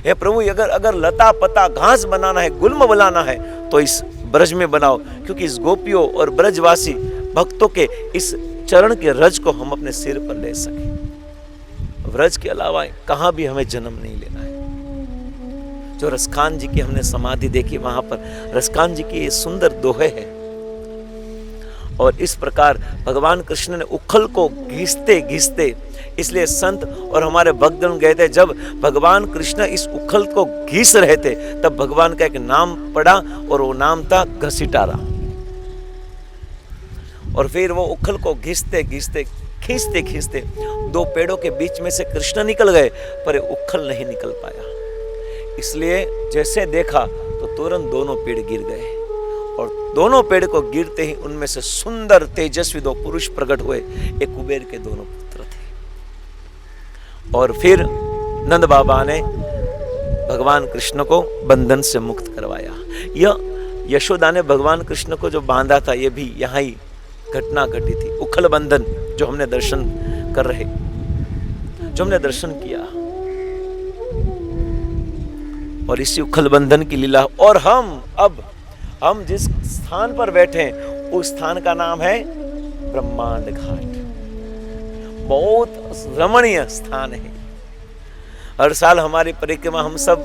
हे प्रभु, अगर लता पता घास बनाना है, गुल्म बनाना है तो इस ब्रज में बनाओ, क्योंकि इस गोपियों और ब्रजवासी भक्तों के इस चरण के रज को हम अपने सिर पर ले सके। व्रज के अलावा कहां भी हमें जन्म नहीं लेना है। जो रसखान जी की हमने समाधि देखी, वहां पर रसखान जी की ये सुंदर दोहे है। और इस प्रकार भगवान कृष्ण ने उखल को घिसते घिसते, इसलिए संत और हमारे भक्तगण गए थे, जब भगवान कृष्ण इस उखल को घिस रहे थे तब भगवान का एक नाम पड़ा, और वो नाम था घसीटारा। और फिर वो उखल को घिसते घिसते खींचते खींचते 2 पेड़ों के बीच में से कृष्ण निकल गए, पर उखल नहीं निकल पाया। इसलिए जैसे देखा तो तुरंत दोनों पेड़ गिर गए, और दोनों पेड़ को गिरते ही उनमें से सुंदर तेजस्वी 2 पुरुष प्रकट हुए। एक कुबेर के दोनों पुत्र थे। और फिर नंद बाबा ने भगवान कृष्ण को बंधन से मुक्त करवाया। यह यशोदा ने भगवान कृष्ण को जो बांधा था, यह भी यहाँ ही घटना घटी थी। उखल बंधन जो हमने दर्शन कर रहे, जो हमने दर्शन किया, और इसी उखल बंधन की लीला। और हम जिस स्थान पर बैठे हैं, उस स्थान का नाम है ब्रह्मांड घाट। बहुत रमणीय स्थान है। हर साल हमारी परिक्रमा हम सब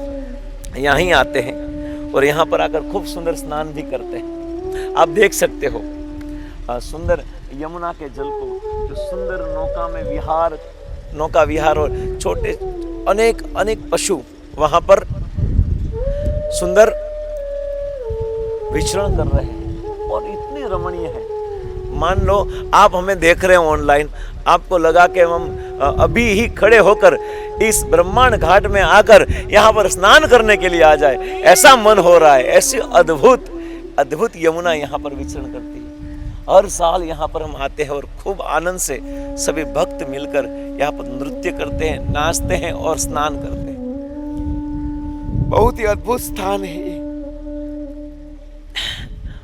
यहाँ ही आते हैं, और यहाँ पर आकर खूब सुंदर स्नान भी करते हैं। आप देख सकते हो सुंदर यमुना के जल को, जो सुंदर नौका विहार और छोटे अनेक पशु वहां पर सुंदर विचरण कर रहे हैं, और इतनी रमणीय है। मान लो आप हमें देख रहे हो ऑनलाइन, आपको लगा कि हम अभी ही खड़े होकर इस ब्रह्मांड घाट में आकर यहाँ पर स्नान करने के लिए आ जाए, ऐसा मन हो रहा है। ऐसी अद्भुत यमुना यहाँ पर विचरण करती है। हर साल यहाँ पर हम आते हैं, और खूब आनंद से सभी भक्त मिलकर यहाँ पर नृत्य करते हैं, नाचते हैं और स्नान करते हैं। बहुत ही अद्भुत स्थान है ये।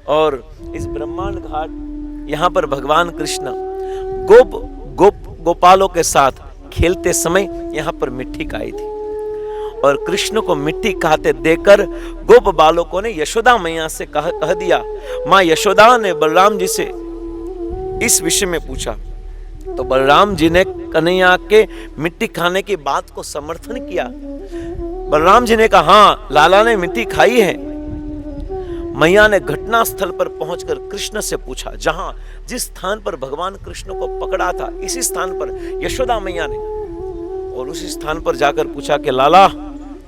और इस ब्रह्मांड घाट, यहाँ पर भगवान कृष्ण गोपालों के साथ खेलते समय यहाँ पर मिट्टी खाई थी, और कृष्ण को मिट्टी खाते देखकर गोप बालकों ने यशोदा मैया से कह दिया। माँ यशोदा ने बलराम जी से इस विषय में पूछा, तो बलराम जी ने कन्हैया के मिट्टी खाने की बात को समर्थन किया। बलराम जी ने कहा, हाँ, लाला ने मिट्टी खाई है। मैया ने घटना स्थल पर पहुंचकर कृष्ण से पूछा, जिस स्थान पर भगवान कृष्ण को पकड़ा था, इसी स्थान पर यशोदा मैया ने, और उसी स्थान पर जाकर पूछा कि लाला,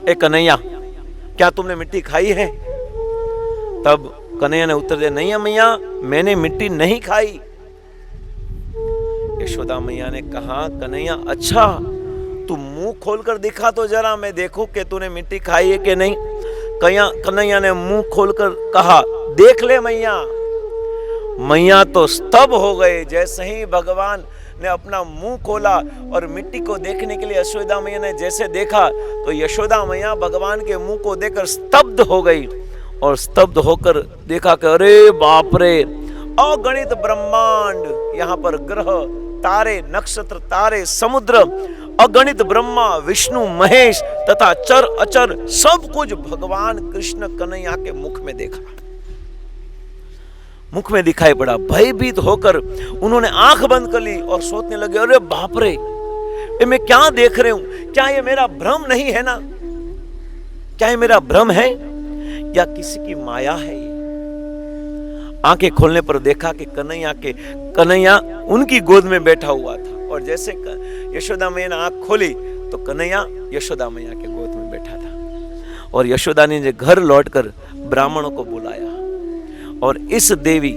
ए कन्हैया, क्या तुमने मिट्टी खाई है? तब कन्हैया ने उत्तर दिया, नहीं मैया, मैंने मिट्टी नहीं खाई। यशोदा मैया ने कहा, कन्हैया, अच्छा, तू मुंह खोलकर दिखा तो जरा, मैं देखूं कि तूने मिट्टी खाई है कि नहीं। कन्हैया ने मुंह खोलकर कहा, देख ले मैया। मैया तो स्तब्ध हो गए। जैसे ही भगवान ने अपना मुंह खोला और मिट्टी को देखने के लिए यशोदा मैया ने जैसे देखा, तो यशोदा मैया भगवान के मुंह को देखकर स्तब्ध हो गई, और स्तब्ध होकर देखा कि अरे बाप रे, अगणित ब्रह्मांड, यहाँ पर ग्रह, तारे, नक्षत्र, तारे, समुद्र, अगणित ब्रह्मा विष्णु महेश तथा चर अचर सब कुछ भगवान कृष्ण कन्हैया के मुख में देखा, मुख में दिखाई पड़ा। भयभीत होकर उन्होंने आंख बंद कर ली और सोचने लगे, अरे बाप रे, ये मैं क्या देख रहे हूं? क्या ये मेरा भ्रम नहीं है ना? क्या ये मेरा भ्रम है या किसी की माया है? ये आंखें खोलने पर देखा कि कन्हैया उनकी गोद में बैठा हुआ था, और जैसे यशोदा मैया ने आंख खोली तो कन्हैया यशोदा मैया के गोद में बैठा था। और यशोदा ने घर लौटकर ब्राह्मणों को बुलाया और इस देवी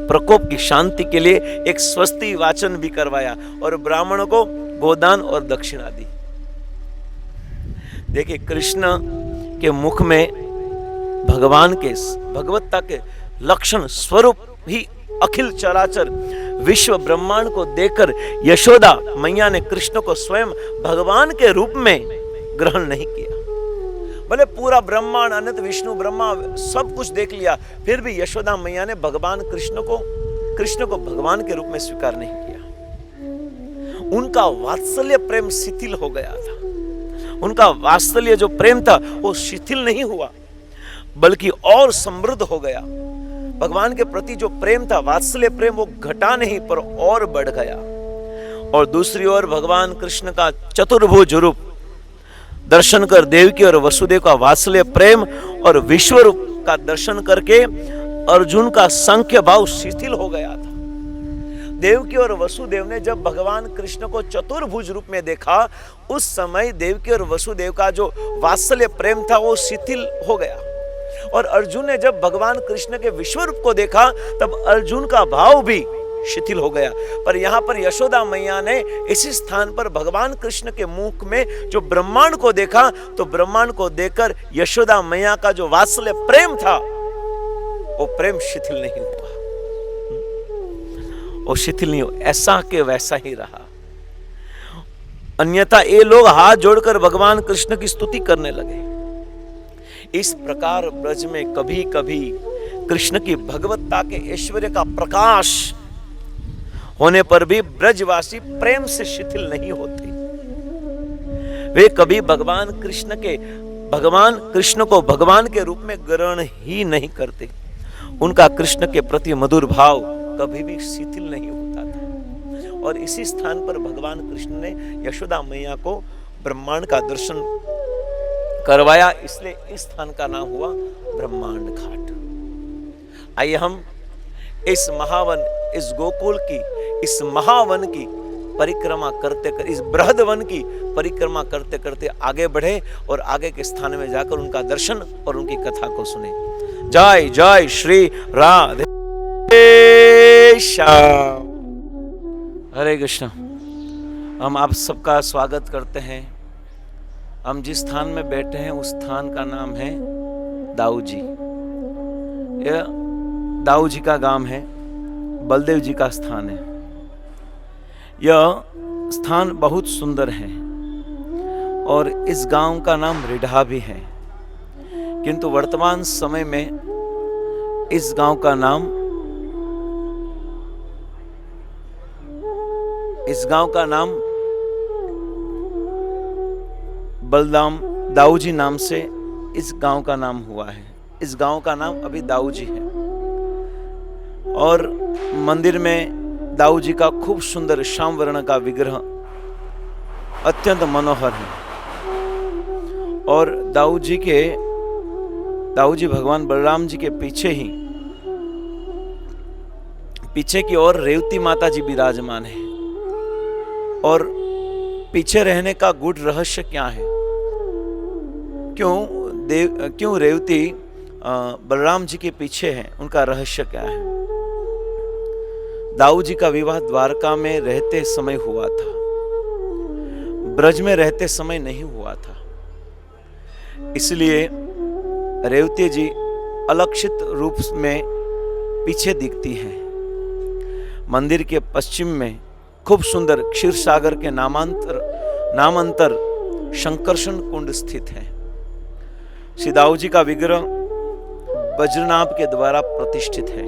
प्रकोप की शांति के लिए एक स्वस्ति वाचन भी करवाया और ब्राह्मणों को गोदान और दक्षिणा दी। देखिए, कृष्ण के मुख में भगवान के भगवत्ता के लक्षण स्वरूप ही अखिल चराचर विश्व ब्रह्मांड को देखकर यशोदा मैया ने कृष्ण को स्वयं भगवान के रूप में ग्रहण नहीं किया। भले पूरा ब्रह्मांड अनंत विष्णु ब्रह्मा सब कुछ देख लिया, फिर भी यशोदा मैया ने भगवान कृष्ण को भगवान के रूप में स्वीकार नहीं किया। उनका वात्सल्य प्रेम शिथिल हो गया था। उनका वात्सल्य जो प्रेम था वो शिथिल नहीं हुआ, बल्कि और समृद्ध हो गया। भगवान के प्रति जो प्रेम था, वात्सल्य प्रेम, वो घटा नहीं पर और बढ़ गया। और दूसरी ओर भगवान कृष्ण का चतुर्भुज रूप दर्शन कर देवकी और वसुदेव का वात्सल्य प्रेम और विश्व रूप का दर्शन करके अर्जुन का संख्य भाव शिथिल हो गया था। देवकी और वसुदेव ने जब भगवान कृष्ण को चतुर्भुज रूप में देखा, उस समय देवकी और वसुदेव का जो वात्सल्य प्रेम था वो शिथिल हो गया। और अर्जुन ने जब भगवान कृष्ण के विश्व रूप को देखा, तब अर्जुन का भाव भी शिथिल हो गया। पर यहाँ पर यशोदा मैया ने इसी स्थान पर भगवान कृष्ण के मुख में जो ब्रह्मांड को देखा, तो ब्रह्मांड को देखकर यशोदा मैया का जो वात्सल्य प्रेम था वो प्रेम शिथिल नहीं हुआ, वो शिथिल नहीं हुआ, ऐसा के वैसा ही रहा। अन्यथा ये लोग हाथ जोड़कर भगवान कृष्ण की स्तुति करने लगे। इस प्रकार ब्रज में कभी कभी कृष्ण की भगवत्ता के ऐश्वर्य का प्रकाश होने पर भी ब्रजवासी प्रेम से शिथिल नहीं होते। वे कभी भगवान कृष्ण को भगवान के रूप में ग्रहण ही नहीं करते। उनका कृष्ण के प्रति मधुर भाव कभी भी शिथिल नहीं होता था। और इसी स्थान पर भगवान कृष्ण ने यशोदा मैया को ब्रह्मांड का दर्शन करवाया, इसलिए इस स्थान का नाम हुआ ब्रह्मांड घाट। आइए हम इस महावन, इस गोकुल की, इस महावन की परिक्रमा करते कर, इस बृहद वन की परिक्रमा करते करते आगे बढ़े और आगे के स्थान में जाकर उनका दर्शन और उनकी कथा को सुने। जय जय श्री राधे श्याम। हरे कृष्ण। हम आप सबका स्वागत करते हैं। हम जिस स्थान में बैठे हैं उस स्थान का नाम है दाऊजी। यह दाऊजी का गांव है, बलदेव जी का स्थान है। यह स्थान बहुत सुंदर है और इस गांव का नाम रिढ़ा भी है, किंतु वर्तमान समय में इस गांव का नाम बलदाम दाऊजी नाम से इस गांव का नाम हुआ है। इस गांव का नाम अभी दाऊजी है। और मंदिर में दाऊजी का खूब सुंदर श्याम वर्ण का विग्रह अत्यंत मनोहर है। और दाऊजी भगवान बलराम जी के पीछे की ओर रेवती माता जी विराजमान है। और पीछे रहने का गूढ़ रहस्य क्या है? क्यों रेवती बलराम जी के पीछे है? उनका रहस्य क्या है? दाऊजी का विवाह द्वारका में रहते समय हुआ था, ब्रज में रहते समय नहीं हुआ था। इसलिए रेवती जी अलक्षित रूप में पीछे दिखती है। मंदिर के पश्चिम में खूब सुंदर क्षीर सागर के नामांतर शंकरशन कुंड स्थित है। श्री दाऊजी का विग्रह वज्रनाभ के द्वारा प्रतिष्ठित है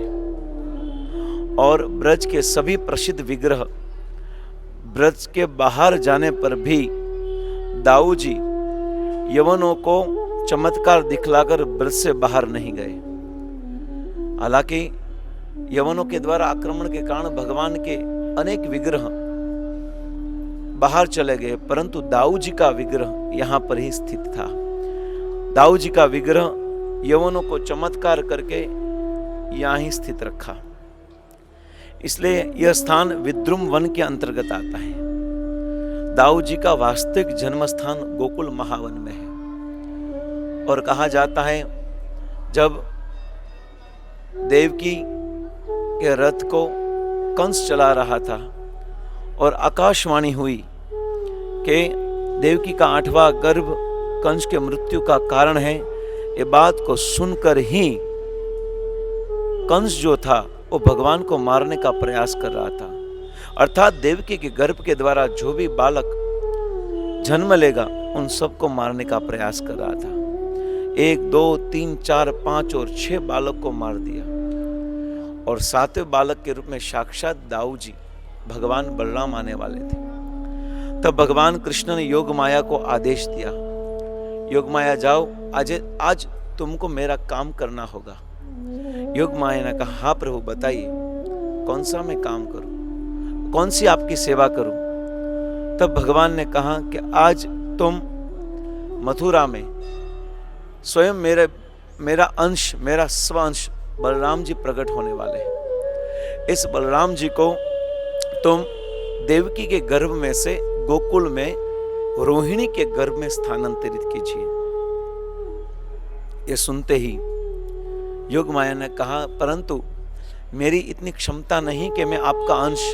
और ब्रज के सभी प्रसिद्ध विग्रह ब्रज के बाहर जाने पर भी दाऊ जी यवनों को चमत्कार दिखलाकर ब्रज से बाहर नहीं गए। हालांकि यवनों के द्वारा आक्रमण के कारण भगवान के अनेक विग्रह बाहर चले गए, परंतु दाऊ जी का विग्रह यहां पर ही स्थित था। दाऊ जी का विग्रह यवनों को चमत्कार करके यहां ही स्थित रखा। इसलिए यह स्थान विद्रुम वन के अंतर्गत आता है। दाऊ जी का वास्तविक जन्म स्थान गोकुल महावन में है। और कहा जाता है जब देवकी के रथ को कंस चला रहा था और आकाशवाणी हुई कि देवकी का 8वां गर्भ कंस के मृत्यु का कारण है, ये बात को सुनकर ही कंस जो था वो भगवान को मारने का प्रयास कर रहा था। अर्थात देवकी के गर्भ के द्वारा जो भी बालक जन्म लेगा उन सबको मारने का प्रयास कर रहा था। 1, 2, 3, 4, 5 और 6 बालक को मार दिया। और 7वें बालक के रूप में साक्षात दाऊ जी भगवान बलराम आने वाले थे। तब भगवान कृष्ण ने योग माया को आदेश दिया, योग माया जाओ, आज तुमको मेरा काम करना होगा। योग माया ने कहा, हाँ प्रभु बताइए कौन सा मैं काम करूं, कौन सी आपकी सेवा करूं। तब भगवान ने कहा कि आज तुम मथुरा में स्वयं मेरा अंश, मेरा स्वअंश बलराम जी प्रकट होने वाले हैं। इस बलराम जी को तुम देवकी के गर्भ में से गोकुल में रोहिणी के गर्भ में स्थानांतरित कीजिए। ये सुनते ही योग माया ने कहा, परंतु मेरी इतनी क्षमता नहीं कि मैं आपका अंश,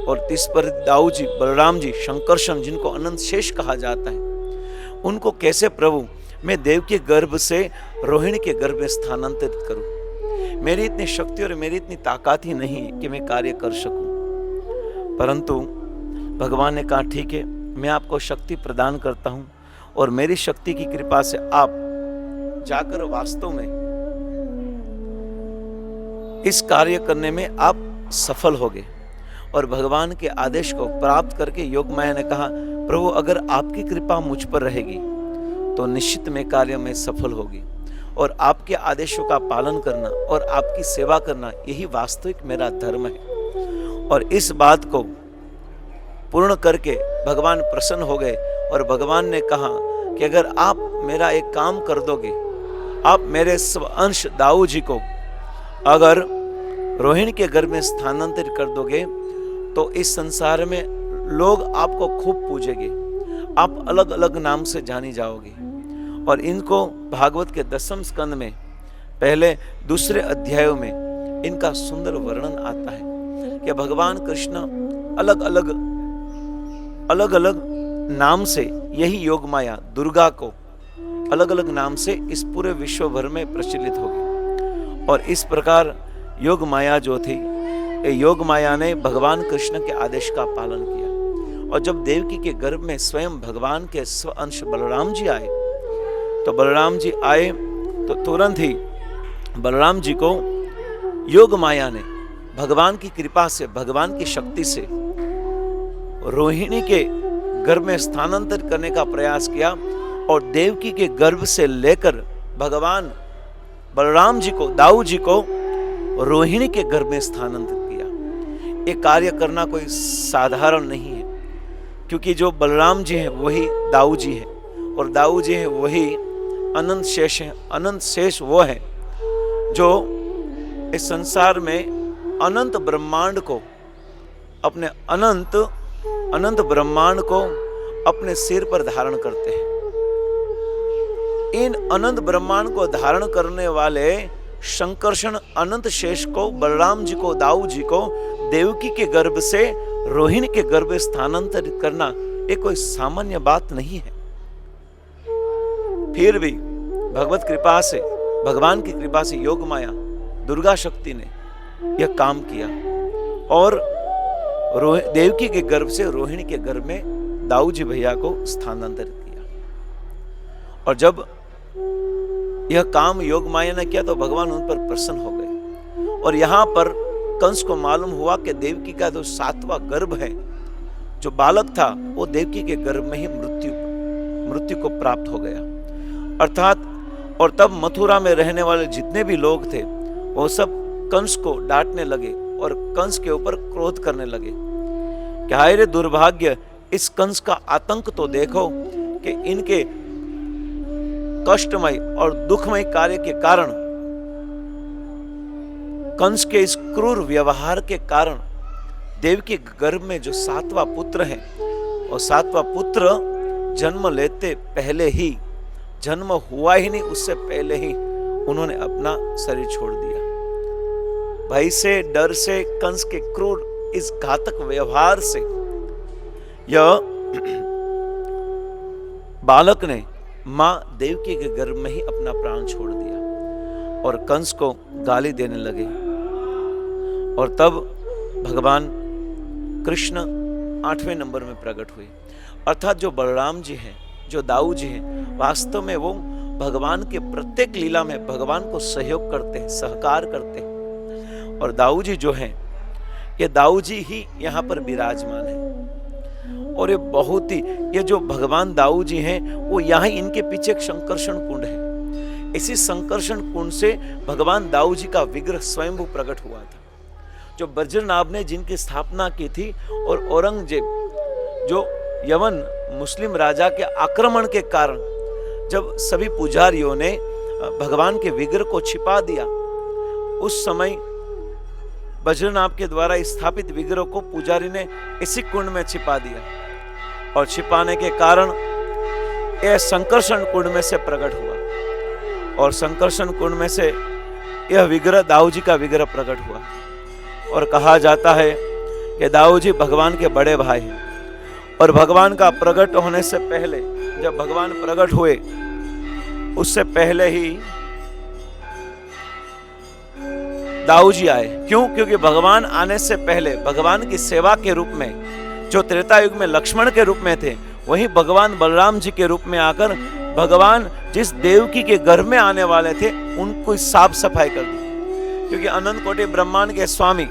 और इस पर दाऊ जी, बलराम जी, शंकरषण जिनको अनंत शेष कहा जाता है, उनको कैसे प्रभु मैं देव के गर्भ से रोहिणी के गर्भ में स्थानांतरित करूं। मेरी इतनी शक्ति और मेरी इतनी ताकत ही नहीं कि मैं कार्य कर सकूं। परंतु भगवान ने कहा, ठीक है, मैं आपको शक्ति प्रदान करता हूं और मेरी शक्ति की कृपा से आप जाकर वास्तव में इस कार्य करने में आप सफल होगे। और भगवान के आदेश को प्राप्त करके योग माया ने कहा, प्रभु अगर आपकी कृपा मुझ पर रहेगी तो निश्चित में कार्य में सफल होगी, और आपके आदेशों का पालन करना और आपकी सेवा करना यही वास्तविक मेरा धर्म है। और इस बात को पूर्ण करके भगवान प्रसन्न हो गए और भगवान ने कहा कि अगर आप मेरा एक काम कर दोगे, आप मेरे अंश दाऊ जी को अगर रोहिणी के गर्भ में स्थानांतरित कर दोगे तो इस संसार में लोग आपको खूब पूजेंगे, आप अलग अलग नाम से जानी जाओगे। और इनको भागवत के 10वें स्कंद में पहले दूसरे अध्यायों में इनका सुंदर वर्णन आता है कि भगवान कृष्ण अलग अलग नाम से यही योग माया दुर्गा को अलग अलग नाम से इस पूरे विश्व भर में प्रचलित होगी। और इस प्रकार योग माया जो थी, ये योग माया ने भगवान कृष्ण के आदेश का पालन किया। और जब देवकी के गर्भ में स्वयं भगवान के स्व अंश बलराम जी आए, तो बलराम जी आए तो तुरंत ही बलराम जी को योग माया ने भगवान की कृपा से, भगवान की शक्ति से रोहिणी के गर्भ में स्थानांतरित करने का प्रयास किया और देवकी के गर्भ से लेकर भगवान बलराम जी को, दाऊ जी को रोहिणी के गर्भ में स्थानांतरित किया। ये कार्य करना कोई साधारण नहीं है, क्योंकि जो बलराम जी हैं वही दाऊ जी हैं और दाऊ जी हैं वही अनंत शेष हैं। अनंत शेष वो है जो इस संसार में अनंत ब्रह्मांड को अपने अनंत ब्रह्मांड को अपने सिर पर धारण करते हैं। इन अनंत ब्रह्मांड को धारण करने वाले शंकरषण अनंत शेष को, बलराम जी को, दाऊ जी को देवकी के गर्भ से रोहिणी के गर्भ में स्थानांतरित करना ये कोई सामान्य बात नहीं है। फिर भी भगवत कृपा से, भगवान की कृपा से योग माया दुर्गा शक्ति ने यह काम किया और देवकी के गर्भ से रोहिणी के गर्भ में दाऊ जी भैया को स्थानांतरित किया। और जब यह काम योग माया ने किया तो भगवान उन पर प्रसन्न हो गए। और यहां पर कंस को मालूम हुआ कि देवकी का जो 7वां गर्भ है जो बालक था वो देवकी के गर्भ में ही मृत्यु को प्राप्त हो गया। अर्थात और तब मथुरा में रहने वाले जितने भी लोग थे वो सब कंस को डांटने लगे और कंस के ऊपर क्रोध करने लगे कि हाय रे दुर्भाग्य, इस कंस का आतंक तो देखो कि इनके कष्टमय और दुखमय कार्य के कारण, कंस के इस क्रूर व्यवहार के कारण देवकी के गर्भ में जो 7वां पुत्र है, और 7वां पुत्र जन्म लेते पहले ही, जन्म हुआ ही नहीं उससे पहले ही उन्होंने अपना शरीर छोड़ दिया। भय से, डर से, कंस के क्रूर इस घातक व्यवहार से यह बालक ने मां देवकी के गर्भ में ही अपना प्राण छोड़ दिया और कंस को गाली देने लगे। और तब भगवान कृष्ण 8वें नंबर में प्रकट हुए। अर्थात जो बलराम जी हैं, जो दाऊ जी हैं, वास्तव में वो भगवान के प्रत्येक लीला में भगवान को सहयोग करते हैं, सहकार करते हैं। और दाऊ जी जो हैं, ये दाऊ जी ही यहाँ पर विराजमान है। और ये बहुत ही, ये जो भगवान दाऊ जी हैं वो यहाँ इनके पीछे एक संकर्षण कुंड है। इसी संकर्षण कुंड से भगवान दाऊ जी का विग्रह स्वयंभू प्रकट हुआ था, जो बज्रनाभ ने जिनकी स्थापना की थी। और औरंगजेब जो यवन मुस्लिम राजा के आक्रमण के कारण जब सभी पुजारियों ने भगवान के विग्रह को छिपा दिया, उस समय बज्रनाभ के द्वारा स्थापित विग्रह को पुजारी ने इसी कुंड में छिपा दिया और छिपाने के कारण यह संकर्षण कुंड में से प्रकट हुआ और संकर्षण कुंड में से यह विग्रह दाऊ जी का विग्रह प्रकट हुआ। और कहा जाता है कि दाऊ जी भगवान के बड़े भाई हैं और भगवान का प्रकट होने से पहले, जब भगवान प्रकट हुए उससे पहले ही दाऊ जी आए। क्यों? क्योंकि भगवान आने से पहले भगवान की सेवा के रूप में, जो त्रेता युग में लक्ष्मण के रूप में थे, वहीं भगवान बलराम जी के रूप में आकर भगवान जिस देवकी के गर्भ में आने वाले थे उनको साफ सफाई कर दी। क्योंकि अनंत कोटि ब्रह्मांड के स्वामी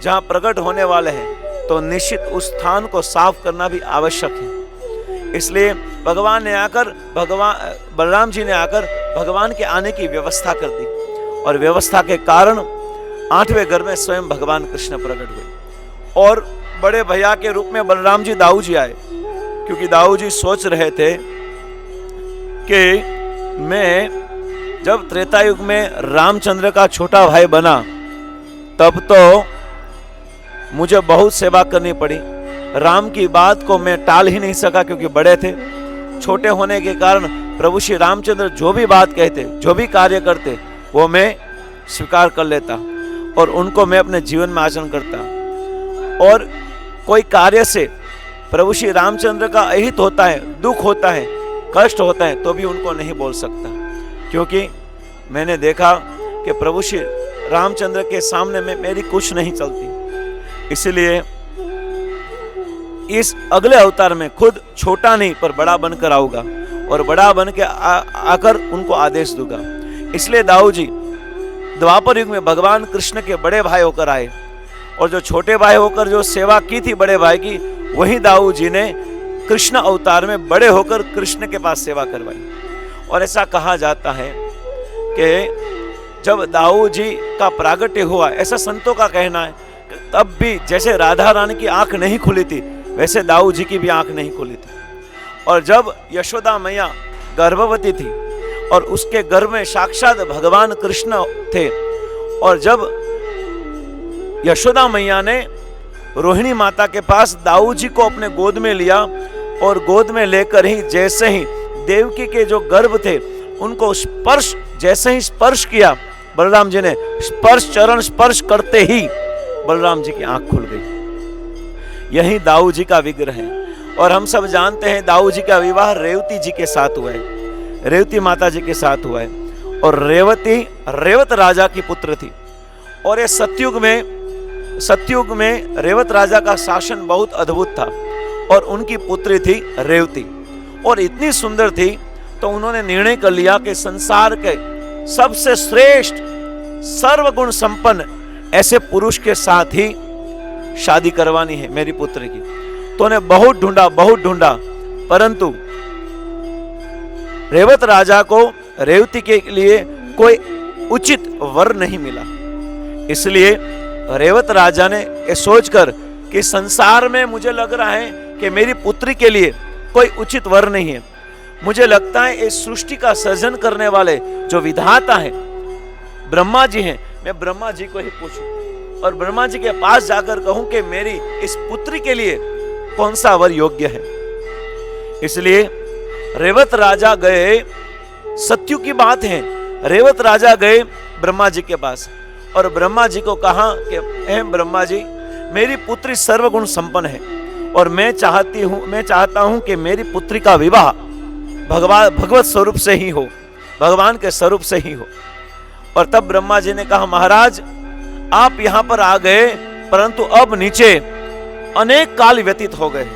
जहां प्रकट होने वाले हैं तो निश्चित उस स्थान को साफ करना भी आवश्यक है। इसलिए भगवान ने आकर, बलराम जी ने आकर भगवान के आने की व्यवस्था कर दी और व्यवस्था के कारण 8वें गर्भ में स्वयं भगवान कृष्ण प्रकट हुए। और बड़े भैया के रूप में बलराम जी दाऊ जी आए, क्योंकि दाऊ जी सोच रहे थे कि मैं जब त्रेता युग में रामचंद्र का छोटा भाई बना तब तो मुझे बहुत सेवा करनी पड़ी। राम की बात को मैं टाल ही नहीं सका क्योंकि बड़े थे। छोटे होने के कारण प्रभु श्री रामचंद्र जो भी बात कहते, जो भी कार्य करते, वो मैं स्वीकार कर लेता और उनको मैं अपने जीवन में आचरण करता। और कोई कार्य से प्रभु श्री रामचंद्र का अहित होता है, दुख होता है, कष्ट होता है, तो भी उनको नहीं बोल सकता, क्योंकि मैंने देखा कि प्रभु श्री रामचंद्र के सामने में मेरी कुछ नहीं चलती। इसलिए इस अगले अवतार में खुद छोटा नहीं पर बड़ा बनकर आऊंगा और बड़ा बन के आकर उनको आदेश दूंगा। इसलिए दाऊ जी द्वापर युग में भगवान कृष्ण के बड़े भाई होकर आए और जो छोटे भाई होकर जो सेवा की थी बड़े भाई की, वही दाऊ जी ने कृष्ण अवतार में बड़े होकर कृष्ण के पास सेवा करवाई। और ऐसा कहा जाता है कि जब दाऊ जी का प्रागट्य हुआ, ऐसा संतों का कहना है, तब भी जैसे राधा रानी की आंख नहीं खुली थी वैसे दाऊ जी की भी आंख नहीं खुली थी। और जब यशोदा मैया गर्भवती थी और उसके गर्भ में साक्षात भगवान कृष्ण थे, और जब यशोदा मैया ने रोहिणी माता के पास दाऊ जी को अपने गोद में लिया और गोद में लेकर ही जैसे ही देवकी के जो गर्भ थे उनको स्पर्श, जैसे ही स्पर्श किया बलराम जी ने, चरण स्पर्श करते ही बलराम जी की आंख खुल गई। यही दाऊ जी का विग्रह है। और हम सब जानते हैं दाऊ जी का विवाह रेवती जी के साथ हुआ है, रेवती माता जी के साथ हुआ है। और रेवती रेवत राजा की पुत्र थी। और ये सतयुग में रेवत राजा का शासन बहुत अद्भुत था और उनकी पुत्री थी रेवती। और इतनी सुंदर थी तो उन्होंने निर्णय कर लिया कि संसार के सबसे श्रेष्ठ सर्वगुण संपन्न ऐसे पुरुष के साथ ही शादी करवानी है मेरी पुत्र की। तो उन्हें बहुत ढूंढा, परंतु रेवत राजा को रेवती के लिए कोई उचित वर नहीं मिला। इसलिए रेवत राजा ने ये सोचकर कि संसार में मुझे लग रहा है कि मेरी पुत्री के लिए कोई उचित वर नहीं है, मुझे लगता है इस सृष्टि का सर्जन करने वाले जो विधाता है ब्रह्मा जी हैं, मैं ब्रह्मा जी को ही पूछूं और ब्रह्मा जी के पास जाकर कहूं कि मेरी इस पुत्री के लिए कौन सा वर योग्य है। इसलिए रेवत राजा गए, सत्यु की बात है, रेवत राजा गए ब्रह्मा जी के पास और ब्रह्मा जी को कहा कि हे ब्रह्मा जी, मेरी पुत्री सर्वगुण संपन्न है और मैं चाहता हूं कि मेरी पुत्री का विवाह भगवत स्वरूप से ही हो, भगवान के स्वरूप से ही हो। और तब ब्रह्मा जी ने कहा, महाराज आप यहां पर आ गए, परंतु अब नीचे अनेक काल व्यतीत हो गए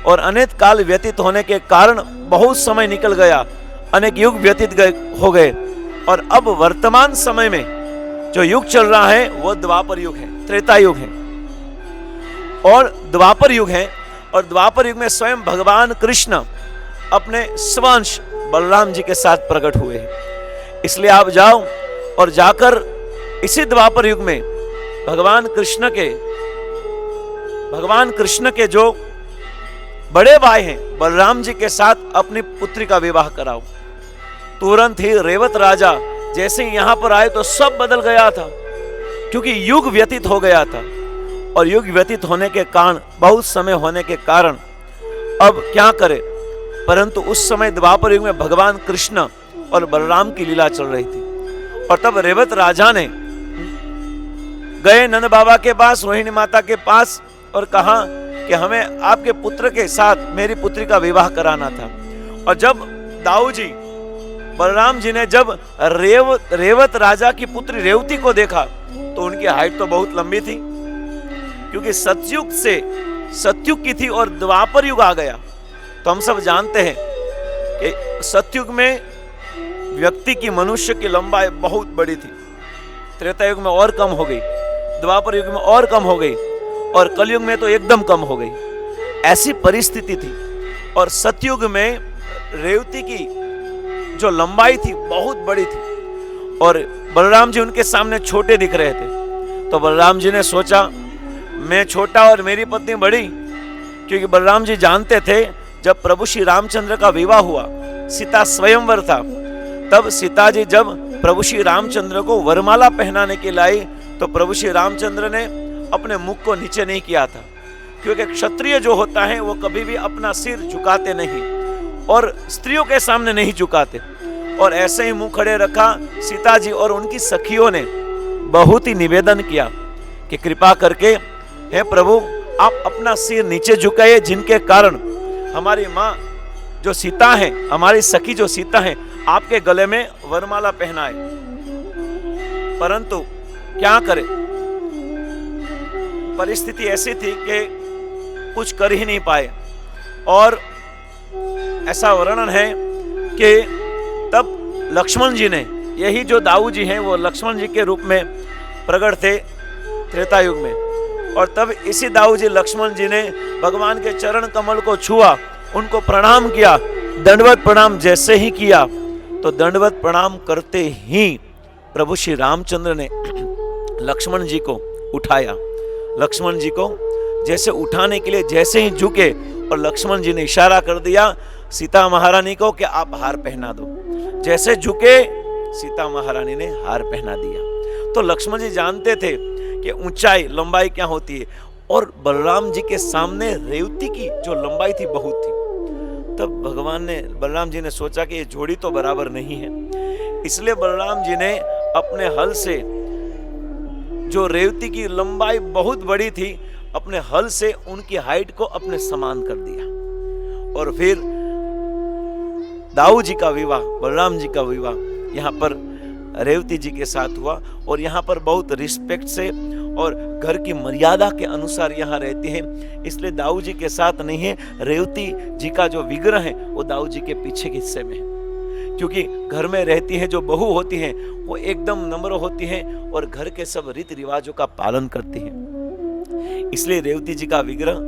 और अनेक काल व्यतीत होने के कारण बहुत समय निकल गया, अनेक युग व्यतीत हो गए और अब वर्तमान समय में जो युग चल रहा है वो द्वापर युग है, त्रेता युग है और द्वापर युग है। और द्वापर युग में स्वयं भगवान कृष्ण अपने स्वंश बलराम जी के साथ प्रकट हुए हैं। इसलिए आप जाओ और जाकर इसी द्वापर युग में भगवान कृष्ण के जो बड़े भाई हैं बलराम जी के साथ अपनी पुत्री का विवाह कराओ। तुरंत ही रेवत राजा जैसे ही यहां पर आए तो सब बदल गया था, क्योंकि युग व्यतीत हो गया था और युग व्यतीत होने के कारण, बहुत समय होने के कारण अब क्या करे, परंतु उस समय द्वापर युग में भगवान कृष्ण और बलराम की लीला चल रही थी। और तब रेवत राजा ने गए नंद बाबा के पास, रोहिणी माता के पास और कहा कि हमें आपके पुत्र के साथ मेरी पुत्री का विवाह कराना था। और जब दाऊ जी बलराम जी ने जब रेवत राजा की पुत्री रेवती को देखा तो उनकी हाइट तो बहुत लंबी थी, क्योंकि सतयुग की थी और द्वापर युग आ गया। तो हम सब जानते हैं कि सतयुग में व्यक्ति की, मनुष्य की लंबाई बहुत बड़ी थी, त्रेता युग में और कम हो गई, द्वापर युग में और कम हो गई और कलयुग में तो एकदम कम हो गई। ऐसी परिस्थिति थी और सतयुग में रेवती की जो लंबाई थी बहुत बड़ी थी और बलराम जी उनके सामने छोटे दिख रहे थे। तो बलराम जी ने सोचा मैं छोटा और मेरी पत्नी बड़ी, क्योंकि बलराम जी जानते थे जब प्रभु श्री रामचंद्र का विवाह हुआ, सीता स्वयंवर था, तब सीता जी जब प्रभु श्री रामचंद्र को वरमाला पहनाने के लाई तो प्रभु श्री रामचंद्र ने अपने मुख को नीचे नहीं किया था, क्योंकि क्षत्रिय जो होता है वो कभी भी अपना सिर झुकाते नहीं और स्त्रियों के सामने नहीं झुकाते। और ऐसे ही मुंह खड़े रखा। सीता जी और उनकी सखियों ने बहुत ही निवेदन किया कि कृपा करके हे प्रभु आप अपना सिर नीचे झुकाइए, जिनके कारण हमारी माँ जो सीता है, हमारी सखी जो सीता है, आपके गले में वरमाला पहनाए। परंतु क्या करे, परिस्थिति ऐसी थी कि कुछ कर ही नहीं पाए। और ऐसा वर्णन है कि तब लक्ष्मण जी ने, यही जो दाऊ जी हैं वो लक्ष्मण जी के रूप में प्रकट थे त्रेता युग में, और तब इसी दाऊ जी लक्ष्मण जी ने भगवान के चरण कमल को छुआ, उनको प्रणाम किया। दंडवत प्रणाम जैसे ही किया तो दंडवत प्रणाम करते ही प्रभु श्री रामचंद्र ने लक्ष्मण जी को उठाया। लक्ष्मण जी को जैसे उठाने के लिए जैसे ही झुके और लक्ष्मण जी ने इशारा कर दिया सीता महारानी को कि आप हार पहना दो। जैसे झुके सीता महारानी ने हार पहना दिया। तो लक्ष्मण जी जानते थे कि ऊंचाई लंबाई क्या होती है, और बलराम जी के सामने रेवती की जो लंबाई थी बहुत थी। तब बलराम जी ने सोचा कि ये जोड़ी तो बराबर नहीं है, इसलिए बलराम जी ने अपने हल से, जो रेवती की लंबाई बहुत बड़ी थी, अपने हल से उनकी हाइट को अपने समान कर दिया। और फिर दाऊ जी का विवाह, बलराम जी का विवाह यहाँ पर रेवती जी के साथ हुआ। और यहाँ पर बहुत रिस्पेक्ट से और घर की मर्यादा के अनुसार यहाँ रहती हैं, इसलिए दाऊ जी के साथ नहीं है। रेवती जी का जो विग्रह है वो दाऊ जी के पीछे के हिस्से में है, क्योंकि घर में रहती है जो बहू होती हैं वो एकदम नम्र होती हैं और घर के सब रीति रिवाजों का पालन करती हैं। इसलिए रेवती जी का विग्रह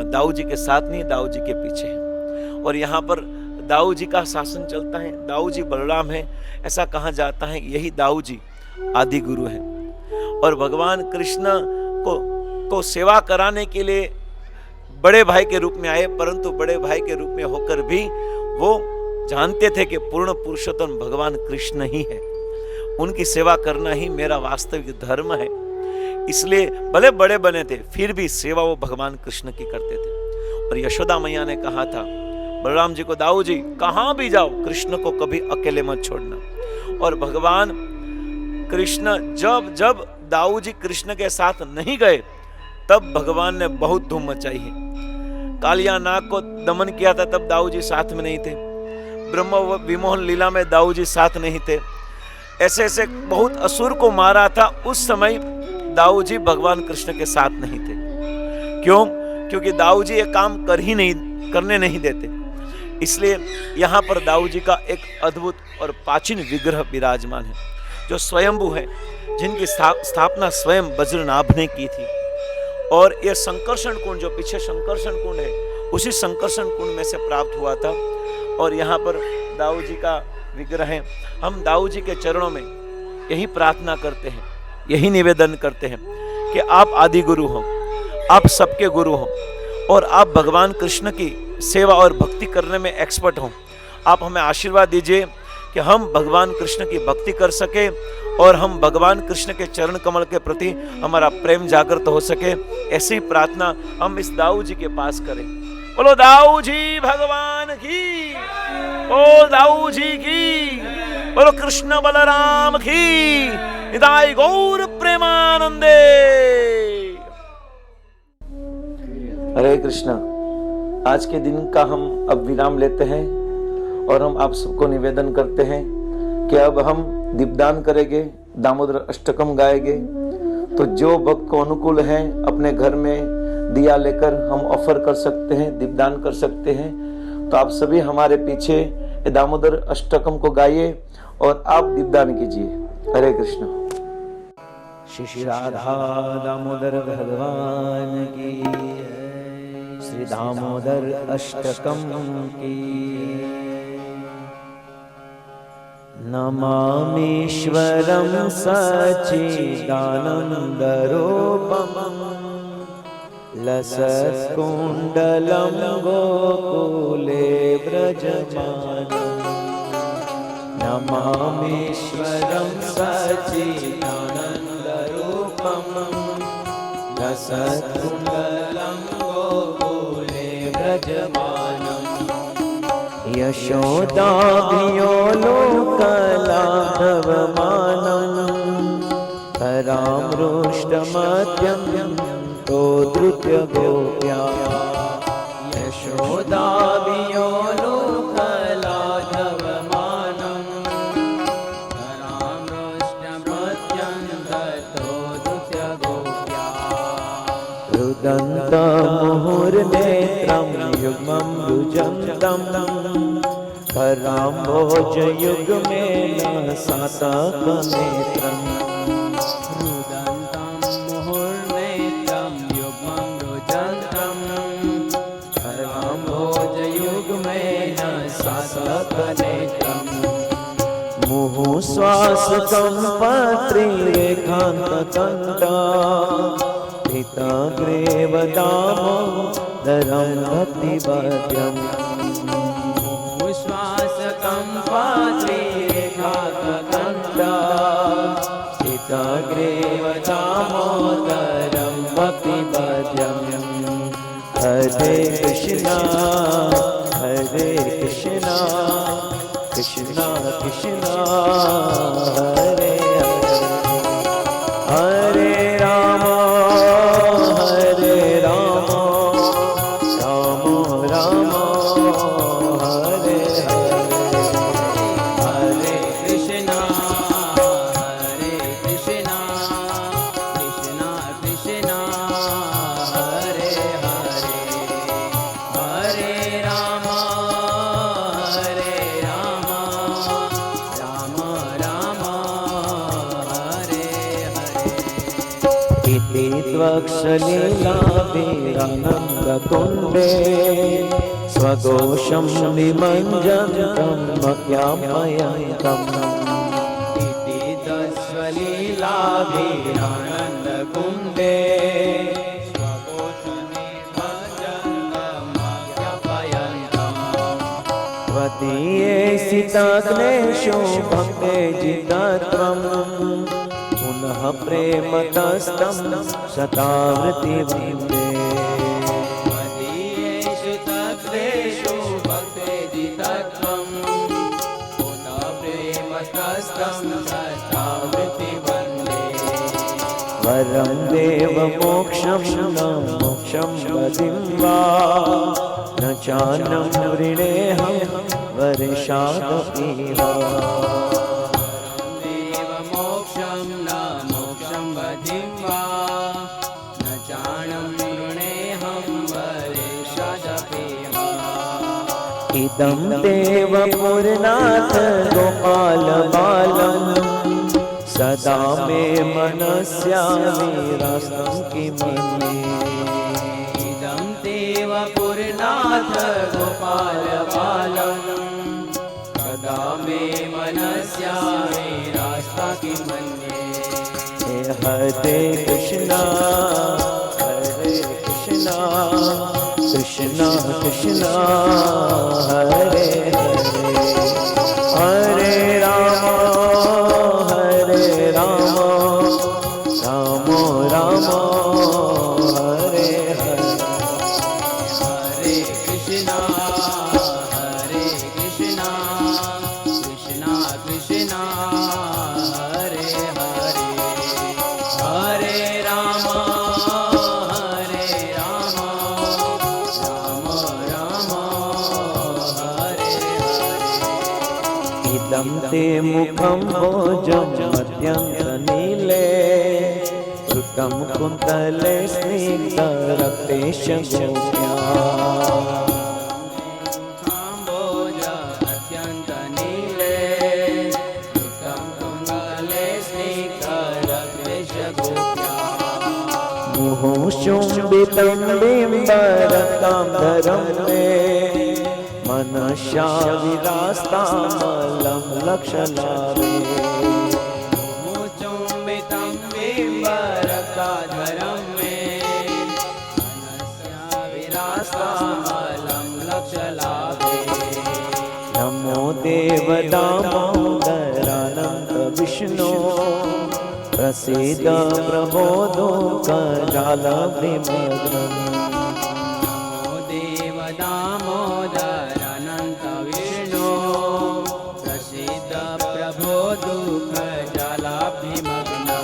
दाऊ जी के साथ नहीं, दाऊ जी के पीछे है। और यहाँ पर दाऊ जी का शासन चलता है, दाऊ जी बलराम है, ऐसा कहा जाता है। यही दाऊ जी आदि गुरु है और भगवान कृष्ण को सेवा कराने के लिए बड़े भाई के रूप में आए, परंतु बड़े भाई के रूप में होकर भी वो जानते थे कि पूर्ण पुरुषोत्तम भगवान कृष्ण ही है, उनकी सेवा करना ही मेरा वास्तविक धर्म है। इसलिए भले बड़े बने थे फिर भी सेवा वो भगवान कृष्ण की करते थे। और यशोदा मैया ने कहा था बलराम जी को, दाऊ जी कहां भी जाओ कृष्ण को कभी अकेले मत छोड़ना। और भगवान कृष्ण जब जब दाऊ जी कृष्ण के साथ नहीं गए तब भगवान ने बहुत धूम मचाई है। कालिया नाग को दमन किया था तब दाऊ जी साथ में नहीं थे, ब्रह्म विमोहन लीला में दाऊ जी साथ नहीं थे, ऐसे ऐसे बहुत असुर को मारा था, उस समय दाऊ जी भगवान कृष्ण के साथ नहीं थे। क्यों? क्योंकि दाऊ जी ये काम करने नहीं देते। इसलिए यहाँ पर दाऊ जी का एक अद्भुत और प्राचीन विग्रह विराजमान है जो स्वयंभू है, जिनकी स्थापना स्वयं वज्रनाभ ने की थी। और ये संकर्षण कुंड जो पीछे संकर्षण कुंड है उसी संकर्षण कुंड में से प्राप्त हुआ था। और यहाँ पर दाऊ जी का विग्रह है। हम दाऊ जी के चरणों में यही प्रार्थना करते हैं, यही निवेदन करते हैं कि आप आदि गुरु हो, आप सबके गुरु हो और आप भगवान कृष्ण की सेवा और भक्ति करने में एक्सपर्ट हो। आप हमें आशीर्वाद दीजिए कि हम भगवान कृष्ण की भक्ति कर सके और हम भगवान कृष्ण के चरण कमल के प्रति हमारा प्रेम जागृत हो सके। ऐसी ही प्रार्थना हम इस दाऊ जी के पास करें। बोलो दाऊ जी भगवान की, ओ दाऊ जी की, बोलो कृष्ण बलराम की, निताई गौर प्रेमानंदे। हरे कृष्णा। आज के दिन का हम अब विराम लेते हैं और हम आप सबको निवेदन करते हैं कि अब हम दीपदान करेंगे, दामोदर अष्टकम गाएंगे। तो जो भक्त को अनुकूल है अपने घर में दिया लेकर हम ऑफर कर सकते हैं, दीपदान कर सकते हैं। तो आप सभी हमारे पीछे दामोदर अष्टकम को गाइए और आप दीपदान कीजिए। हरे कृष्ण। श्री राधा दामोदर भगवान की, श्री दामोदर अष्टकम की। नमामीश्वरं सच्चिदानन्दरूपम् लसत्कुण्डलं गोकुले व्रजमानम्। नमामीश्वरं सच्चिदानन्दरूपम् लसत्कुण्डलं गोकुले व्रजमानम्। यशोदाभियो लोकलाघवमानम् परामृष्टमद्यं तो धृत्य गोप्या। यशोदाभियो लोकलाघवमानम् परामृष्टमद्यं तो धृत्य गोप्या। रुदन्तमुहुर्नेत्रं युग्मं रुजन्तं कराम्भोजयुग्मेन सातकनेत्रम्। रुदन्तं मुहुर्नेत्रं युग्मं रुजन्तं कराम्भोजयुग्मेन सातकनेत्रम्। मुहुश्वासकं पत्रिरेखान्तकण्ठा पिताग्रेव दामोदरं भक्तिवर्ध्यम्। श्वासकं पात्रिरेखान्तकण्ठा पिताग्रेव दामोदरं भक्तिवर्ध्यम्। हरे कृष्णा कृष्णा कृष्णा हरे हरे, हरे राम राम राम हरे हरे, हरे कृष्णा कृष्णा कृष्णा हरे हरे, हरे राम राम राम त्वक्षलीलाभिरानन्दकुण्डे स्वदोषं निमञ्जन्तं मह्यापयन्तम् इति तत्स्वलीलाभिरानन्दकुण्डे त्वदीये सिताग्नेषु भक्ते जितत्वम् पुनः प्रेमतस्तं शतावृत्ति वन्दे मदीयेषु तत्रेषु भक्तेजितत्वं पुनः प्रेमतस्तं शतावृत्ति वन्दे वरं देव मोक्षं न मोक्षं वदिं वा न चानं वृणेऽहं वर्षादपि वा देव मोक्षं न मोक्षं वदिं वा न चाणं वृणेऽहं वरेषादपि वा इदं देव पुरनाथ गोपालबालं सदा मे मनस्याविरास्तं किमन्ये इदं देव पुरनाथ गोपालबालं सदा मे मनस्याविरास्ता किमन्ये हरे कृष्णा कृष्णा कृष्णा हरे हरे राम राम राम हरे हरे हरे कृष्णा कृष्णा कृष्णा हरे हरे हरे राम राम राम हरे हरे इदं ते मुखं भोजं मध्यन्तनीले कृतं कुन्तले स्निग्धरक्तेश गोप्या काम्बोज अत्यन्तनीले कृतं कुन्तले स्निग्धरक्तेशगोप्या मुहुशुम्बितं बिम्बरतां धरं मे मनश्या विलास्तामलं लक्षलावे मुचुम्बितं बिम्बरकाधरं मे मनस्या विरास्तामलं लक्षलाभे नमो देव दामोदरानन्द विष्णो प्रसीद प्रभो दुःखजालविमग्नम् नमो देव दामोदरानन्द विष्णो प्रसीद प्रभो दुःखजलाभिमग्ना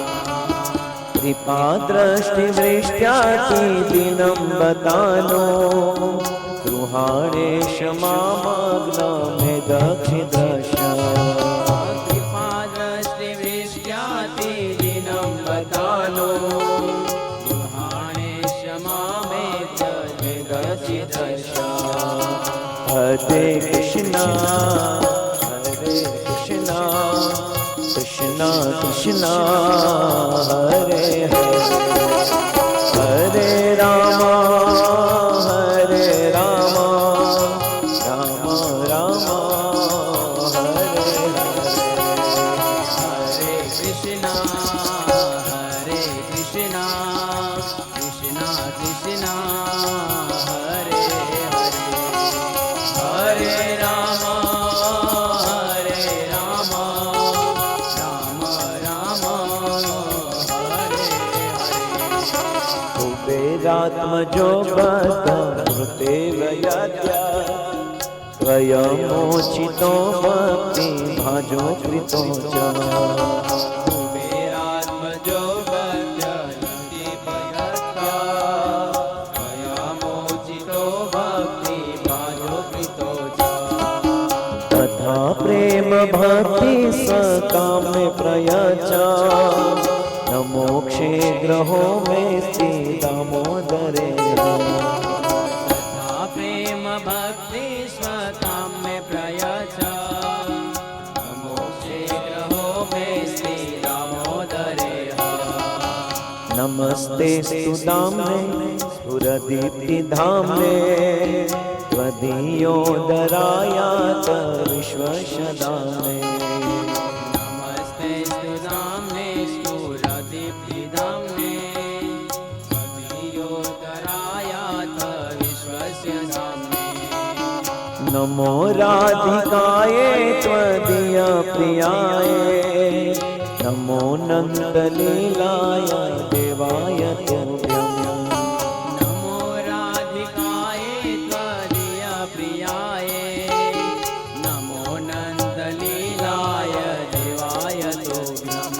कृपादृष्टिवृष्ट्यातिदिनं बतानो गृहाणे क्षमामग्न मे दक्षिदश कृपादृष्टिवृष्ट्यातिदिनं बतानो गृहाणे क्षमामे जगचिदश हरे कृष्णा कृष्णा कृष्णा हरे हरे हरे राम राम राम हरे हरे हरे कृष्णा कृष्णा कृष्णा हरे हरे हरे राम राम राम हरे हरे कुबेरात्मजो बद्धमृते वयाद्या स्वयमोचितो भक्ति भाजो कृतो च कुबेरात्मजो बध्यन्ति भयत्ता स्वयमोचितो भक्ति भाजो कृतो च तथा प्रेम भक्ति सकामे प्रयचा न मोक्षे ग्रहो मे दामोदरे तथा प्रेम भक्ति स्वकाम्य प्रयच मोक्षे ग्रहो मे श्री दामोदरे नमस्तेस्तु दाम्ने स्फुरदीप्तिधाम्ने त्वदीयोदरायात विश्वशदाम्ने नमस्तेस्तु दाम्ने स्फुरदीप्तिधाम्ने त्वदीयोदरायात विश्वस्य दाम्ने नमो राधिकाये त्वदीय प्रियाय नमो नन्दलीलाय देवाय तुभ्यम् नमो राधिकाय त्वदीय प्रियाय नमो नन्दलीलाय देवाय तुभ्यम्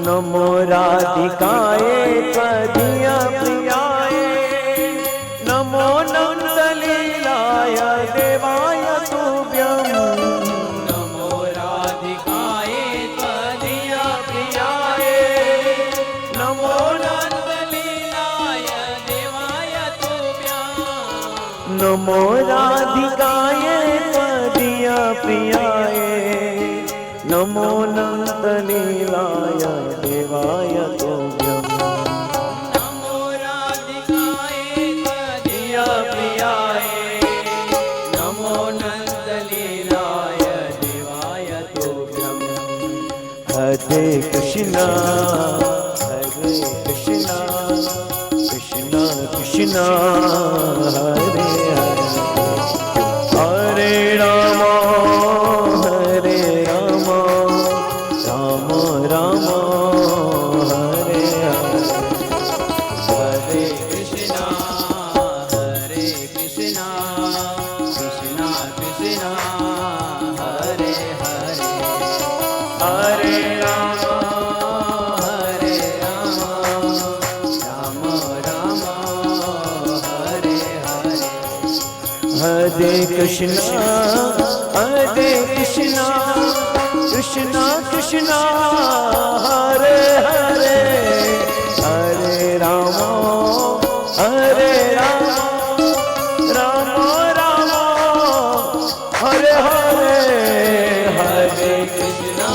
नमो राधिकाय त्वदीय प्रियाय नमो नन्दलीलाय देवाय तुभ्यम् नमो राधिकाय त्वदीय प्रियाय नमो नन्दलीलाय देवाय तुभ्यम् नमो राधिकाय त्वदीय प्रियाय नमो नन्दलीलाय देवाय तुभ्यम् नमो राधिकाय त्वदीय प्रियाय नमो नन्दलीलाय देवाय तुभ्यम् हरे कृष्णा कृष्णा कृष्णा हरे हरे हरे राम राम राम हरे हरे हरे कृष्णा कृष्णा कृष्णा हरे हरे हरे राम राम राम हरे हरे हरे कृष्णा कृष्णा कृष्णा हरे हरे हरे राम राम राम हरे हरे हरे कृष्णा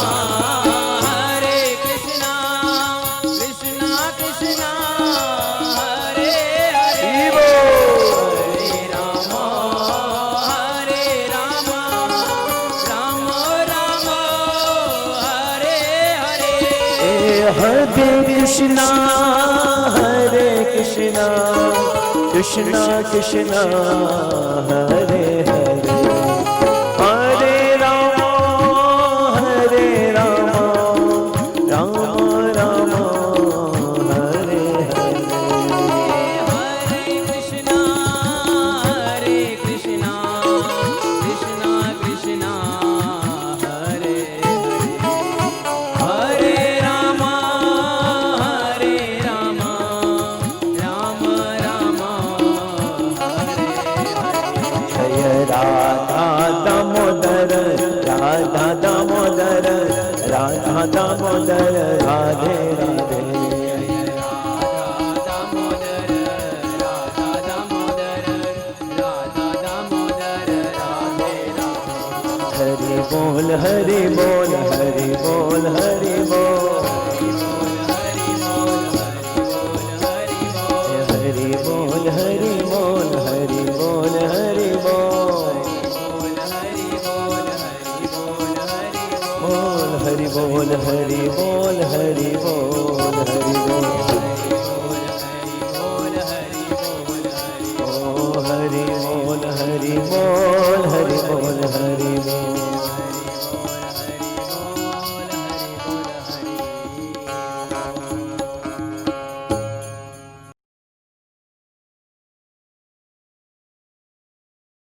कृष्णा कृष्णा हरे हरे शिवो हरे राम राम राम हरे हरे हरे कृष्णा कृष्णा कृष्णा हरे हरे हरे राम राम राम हरे हरे हरे कृष्णा कृष्णा कृष्णा हरे हरे हरे राम राम राम हरे हरे जय राधा दामोदर राधा दामोदर राधे राधे राधा दामोदर राधा दामोदर राधे राधे हरि बोल हरि बोल हरि बोल हरि बोल हरि बोल हरि बोल हरि बोल हरि बोल बोल हरि बोल हरि बोल हरि बोल हरि बोल